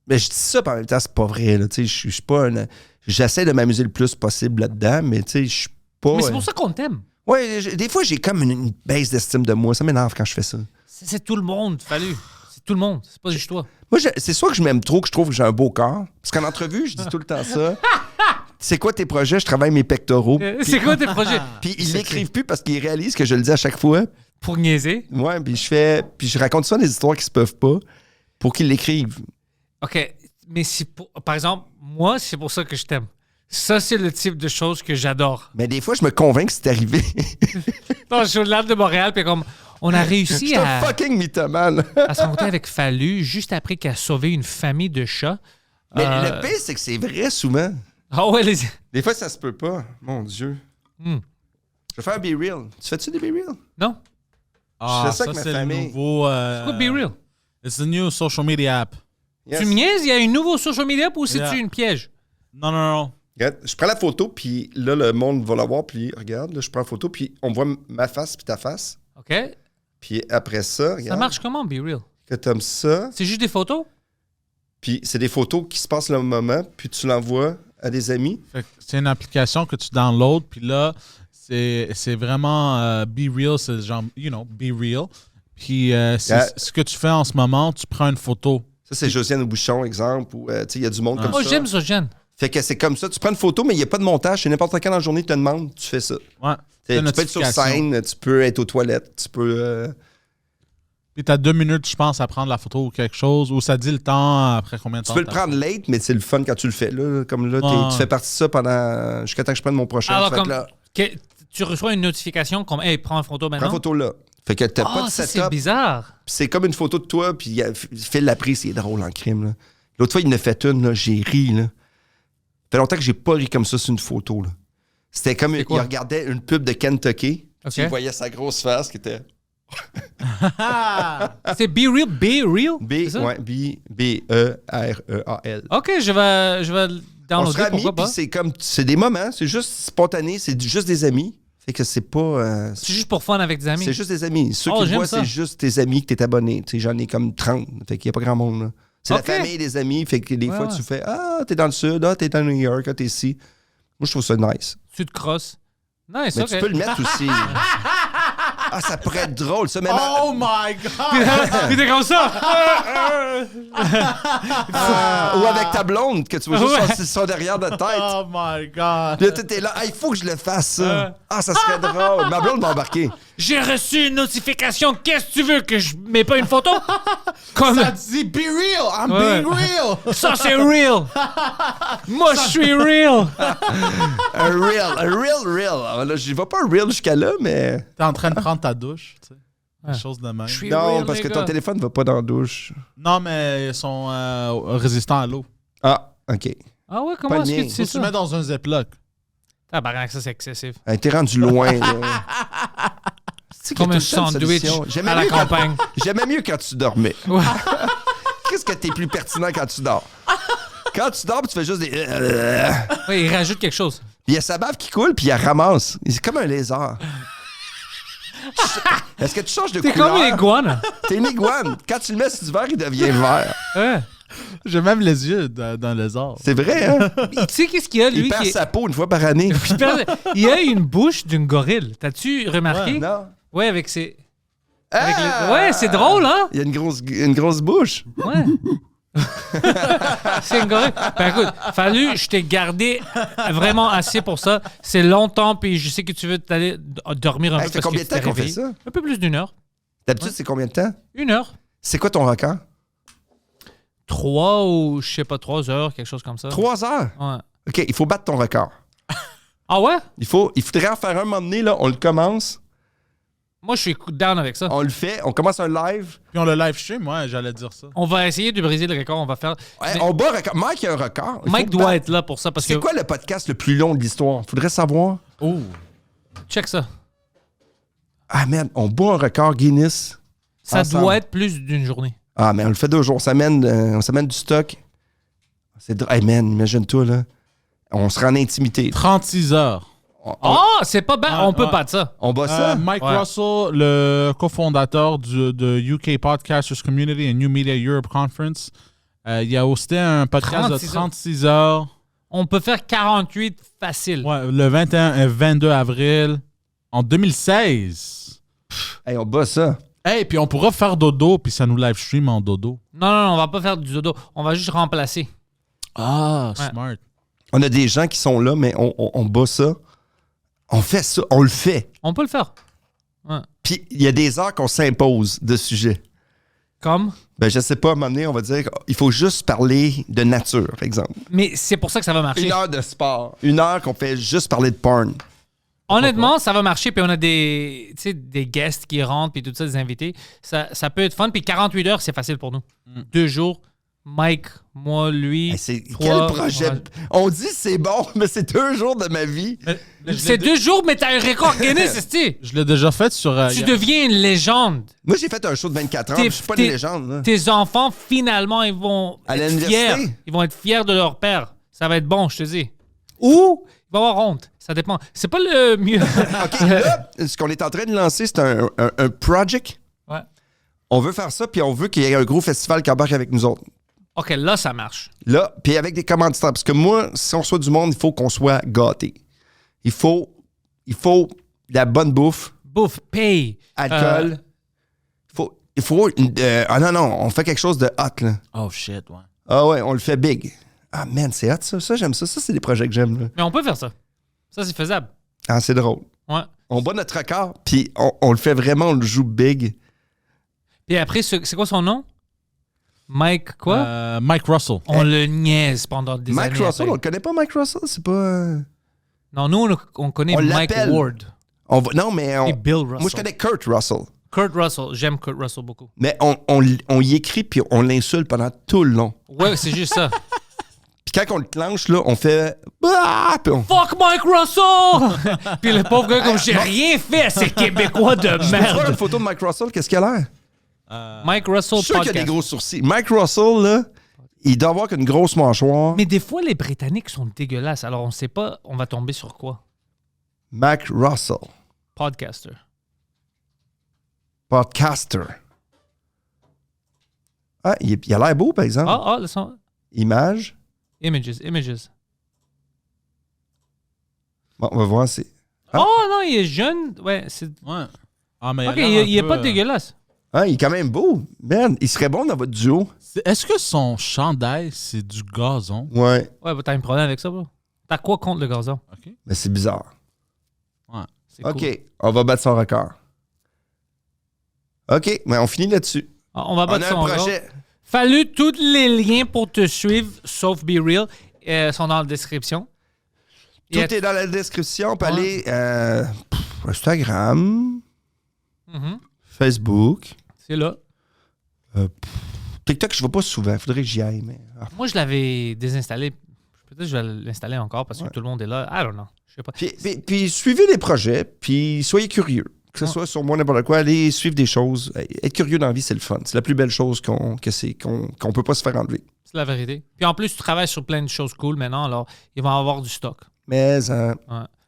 Mais je dis ça, puis en même temps, c'est pas vrai. Là, tu sais, je suis pas un. J'essaie de m'amuser le plus possible là-dedans, mais tu sais, je suis pas. Mais c'est pour ça qu'on t'aime. Ouais, des fois, j'ai comme une baisse d'estime de moi. Ça m'énerve quand je fais ça. C'est tout le monde, Fallu. C'est tout le monde. C'est pas juste toi. Moi, c'est soit que je m'aime trop, que je trouve que j'ai un beau corps. Parce qu'en entrevue, je dis tout le temps ça. C'est quoi tes projets? Je travaille mes pectoraux. C'est quoi tes projets? Puis ils l'écrivent plus parce qu'ils réalisent que je le dis à chaque fois. Pour niaiser. Ouais, puis je raconte ça des histoires qui se peuvent pas pour qu'ils l'écrivent. OK. Mais par exemple, moi, c'est pour ça que je t'aime. Ça, c'est le type de choses que j'adore. Mais des fois, je me convainc que c'est arrivé. Non, je suis au Lab de Montréal, puis comme, on a Je réussi suis un fucking mythomane. à se rencontrer avec Fallu juste après qu'il a sauvé une famille de chats. Mais le pire, c'est que c'est vrai souvent. Ah ouais, Des fois, ça se peut pas. Mon Dieu. Hmm. Je vais faire un Be Real. Tu fais-tu des Be Real? Non? Je fais ça avec ma c'est le famille. nouveau... C'est quoi Be Real? It's the new social media app. Yes. Tu me niaises? Il y a une nouveau social media ou c'est-tu Yeah. une piège? Non. Regarde, je prends la photo, puis là, le monde va la voir, puis regarde, là, je prends la photo, puis on voit ma face, puis ta face. OK. Puis après ça, Ça regarde. marche comment, Be Real? Que t'aimes ça, C'est juste des photos? puis c'est des photos qui se passent le moment, puis tu l'envoies à des amis. Fait que c'est une application que tu downloads, puis là, c'est vraiment Be Real, c'est genre, Be Real. Puis ce que tu fais en ce moment, tu prends une photo. Ça, c'est Josiane Bouchon, exemple, ou tu sais, il y a du monde comme Moi, ça. j'aime ça, Jeanne. Fait que c'est comme ça. Tu prends une photo, mais il n'y a pas de montage. C'est n'importe quand dans la journée, tu te demandes, tu fais ça. Ouais. Tu peux être sur scène, tu peux être aux toilettes, tu peux. Puis t'as 2 minutes, je pense, à prendre la photo ou quelque chose, ou ça dit le temps après combien de Tu temps. peux le prendre late, mais c'est le fun quand tu le fais. Là. Comme là, Ouais. tu fais partie de ça pendant. Jusqu'à temps que je prenne mon prochain. Alors, Fait que comme, là, que- tu reçois une notification comme « Hey, prends une photo Prends maintenant. » la photo là. Fait que t'as pas de ça, c'est setup. bizarre. Puis c'est comme une photo de toi, puis Phil l'a pris, c'est drôle en crime. Là. L'autre fois, il en a fait une, là, j'ai ri. Là. Ça fait longtemps que j'ai pas ri comme ça sur une photo. Là. C'était comme, il regardait une pub de Kentucky, Ok. tu voyais sa grosse face qui était... C'est Be Real? Be Real? B, c'est ça? ouais, B-E-R-E-A-L. OK, je vais On downloader, sera amis, pourquoi puis pas? c'est comme, c'est des moments, c'est juste spontané, c'est juste des amis. Fait que c'est pas... C'est juste pour fun avec des amis. c'est juste des amis. Ceux Oh, qui te j'aime voient, ça. c'est juste tes amis que t'es abonné. Tu sais, j'en ai comme 30. Fait qu'il n'y a pas grand monde, là. C'est Ok. la famille des amis. Fait que des Ouais, fois, ouais. tu fais « Ah, t'es dans le sud. Ah, t'es dans New York. Ah, t'es ici. » Moi, je trouve ça nice. Tu te crosses. Nice, Mais OK. tu peux le mettre aussi. Ah, ça pourrait être drôle, ça. Mais Oh my God! Puis t'es comme ça. ou avec ta blonde, que tu vois juste Ouais. son derrière de tête. Oh my God! Puis là, t'es là. Ah, il faut que je le fasse, ça. Ah, ça serait drôle. Ma blonde m'a embarqué. J'ai reçu une notification. Qu'est-ce que tu veux que je mets pas une photo? Comme Ça dit be real! I'm Ouais. being real! ça, c'est real. Moi, je suis real. Un real. Alors là, je vais pas real jusqu'à là, mais... T'es en train de prendre ta douche, tu sais. Ouais. Des choses de même. Je suis Non, real, parce les que ton gars. téléphone va pas dans la douche. Non, mais ils sont résistants à l'eau. Ah, OK. Ah ouais, Pas comment le est-ce que mien. tu Faut sais que tu mets ça? dans un Ziploc. Tabarnak, ça, c'est excessif. Hey, t'es rendu loin, là. C'est Comme qu'il y a un tout le temps une sandwich solution. J'aimais à la mieux quand- campagne. J'aimais mieux quand tu dormais. Ouais. Qu'est-ce que t'es plus pertinent quand tu dors? Quand tu dors, tu fais juste des... Ouais, il rajoute quelque chose. Puis il y a sa bave qui coule, puis il la ramasse. C'est comme un lézard. Est-ce que tu changes de T'es couleur? comme une iguane. T'es une iguane. Quand tu le mets sur du verre, il devient vert. Ouais. J'ai même les yeux dans le lézard. C'est vrai, hein? Tu sais qu'est-ce qu'il y a, lui? Il perd qui est- sa peau une fois par année. Il y a une bouche d'une gorille. T'as-tu remarqué? Non. Ouais, avec ses... Ah! Ouais, c'est drôle, hein? Il y a une grosse bouche. Ouais. C'est une gorille. Ben écoute, fallu, je t'ai gardé vraiment assez pour ça. C'est longtemps, puis je sais que tu veux t'aller dormir un Hey, peu. ça fait parce combien que de temps tu t'es qu'on fait réveillé. ça? Un peu plus d'une heure. D'habitude, c'est combien de temps? 1 heure. C'est quoi ton record? 3 ou, je sais pas, 3 heures, quelque chose comme ça. 3 heures? Ouais. OK, il faut battre ton record. Ah ouais? Il faudrait en faire un moment donné, là. On le commence, Moi, je suis down avec ça. on le fait, on commence un live. Puis on le live stream, ouais, j'allais dire ça. On va essayer de briser le record. On va faire. Ouais, Mais on bat un record. Mike a un record. Il Mike faut doit battre. être là pour ça parce que. C'est quoi le podcast le plus long de l'histoire? Faudrait savoir. Oh! Check ça. Ah, man, on bat un record Guinness. Ça Ensemble. doit être plus d'une journée. Ah, mais on le fait 2 jours. On s'amène du stock. Hey, man, imagine-toi, là. On sera en intimité. 36 heures. Ah, c'est pas bien. Ouais, On peut ouais. pas de ça. On bat ça? Mike Ouais. Russell, le cofondateur de UK Podcasters Community et New Media Europe Conference, il a hosté un podcast 36 de 36 heures. On peut faire 48 facile. Ouais, le 21 et 22 avril en 2016. Hey, on bat ça. Hey, puis on pourra faire dodo, puis ça nous live stream en dodo. Non, on va pas faire du dodo. On va juste remplacer. Ah, Ouais. smart. On a des gens qui sont là, mais on bat ça. On fait ça. On le fait. On peut le faire. Ouais. Puis il y a des heures qu'on s'impose de sujet. Comme. Ben, je sais pas, à un moment donné, on va dire qu'il faut juste parler de nature, par exemple. Mais c'est pour ça que ça va marcher. 1 heure de sport. 1 heure qu'on fait juste parler de porn. Honnêtement, ça va marcher. Puis on a des guests qui rentrent, puis tout ça, des invités. Ça peut être fun. Puis 48 heures, c'est facile pour nous. 2 jours. Mike, moi, lui. Hey, c'est toi, quel projet? ouais. On dit c'est bon, mais c'est 2 jours de ma vie. C'est 2 jours, mais t'as un record Guinness, esti. Je l'ai déjà fait sur... Tu deviens une légende. Moi, j'ai fait un show de 24 heures, T'es- puis je suis pas t'es- une légende. Là. Tes enfants, finalement, ils vont À être l'université? fiers. Ils vont être fiers de leur père. Ça va être bon, je te dis. Ou ils vont avoir honte. Ça dépend. C'est pas le mieux. OK, là, ce qu'on est en train de lancer, c'est un project. Ouais. On veut faire ça, puis on veut qu'il y ait un gros festival qui embarque avec nous autres. OK, là, ça marche. Là, puis avec des commanditaires. Parce que moi, si on soit du monde, il faut qu'on soit gâté. Il faut de la bonne bouffe, Bouffe, paye. alcool. Il faut ah non, on fait quelque chose de hot, là. Oh, shit, ouais. Ah ouais, on le fait big. Ah man, c'est hot, ça. Ça, j'aime ça. Ça, c'est des projets que j'aime, là. Mais on peut faire ça. Ça, c'est faisable. Ah, c'est drôle. Ouais. On bat notre record, puis on le fait vraiment, on le joue big. Puis après, c'est quoi son nom? Mike quoi? Mike Russell. On le niaise pendant des Mike années. Russell, après. on le connaît pas, Mike Russell? C'est pas... Non, nous, on connaît On Mike l'appelle. Ward. Non, mais Et Bill Russell. moi, je connais Kurt Russell. Kurt Russell. J'aime Kurt Russell beaucoup. Mais on y écrit puis on l'insulte pendant tout le long. Ouais, c'est juste ça. Puis quand on le clenche, là, on fait... Ah! Puis on... Fuck Mike Russell! Puis le pauvre gars, comme j'ai rien fait à ces Québécois de Tu vois une merde. photo de Mike Russell, qu'est-ce qu'il a l'air? Mike Russell Je suis sûr qu'il y a des podcast. gros sourcils. Mike Russell, là, il doit avoir qu'une grosse mâchoire. Mais des fois, les Britanniques sont dégueulasses. Alors, on sait pas, on va tomber sur quoi. Mac Russell, Podcaster. podcaster. Ah, il a l'air beau, par exemple. Le son. Image. Images. Bon, on va voir. C'est... Ah. Oh non, il est jeune. Ouais, c'est... Ouais. Ah, mais Ok, a l'air il est un pas peu, dégueulasse. Ah, il est quand même beau. Man, il serait bon dans votre duo. Est-ce que son chandail, c'est du gazon? Ouais, Ouais, bah, t'as un problème avec ça, bro. T'as quoi contre le gazon? OK. mais c'est bizarre. Ouais. C'est OK, cool. on va battre son record. OK, mais on finit là-dessus. On va On battre a son un record. projet. Fallu tous les liens pour te suivre, sauf Be Real, sont dans la description. Tout Et- est dans la description. On peut Ouais. aller Instagram, Mhm. Facebook, C'est là. TikTok, je ne vais pas souvent. Il faudrait que j'y aille. Mais... Moi, je l'avais désinstallé. Peut-être que je vais l'installer encore parce que Ouais. tout le monde est là. I don't know. Je sais pas. Puis suivez les projets, puis soyez curieux. Que ce Ouais. soit sur moi, n'importe quoi, allez suivre des choses. Être curieux dans la vie, c'est le fun. C'est la plus belle chose qu'on peut pas se faire enlever. C'est la vérité. Puis en plus, tu travailles sur plein de choses cool maintenant, alors il va y avoir du stock. Mais, Ouais.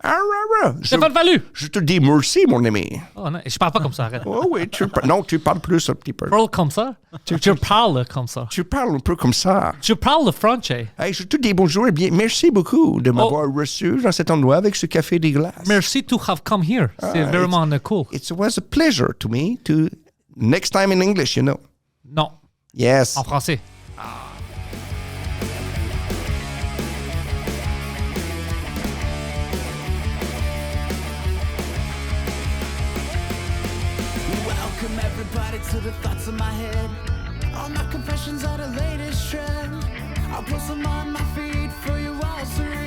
je, Stéphane Fallu! je te dis merci, mon ami. Oh non, je parle pas comme ça, arrête. Oh oui, non, tu parles plus un petit peu. Parle comme ça? Tu parles comme ça. Tu parles un peu comme ça. Tu parles le français. Hey, je te dis bonjour et bien, merci beaucoup de m'avoir reçu dans cet endroit avec ce café des glaces. Merci to have come here. C'est Ah, vraiment cool. It was a pleasure to me to... Next time in English, you know. Non, Yes. en français. Welcome everybody to the thoughts in my head. All my confessions are the latest trend. I'll post them on my feed for you all to read.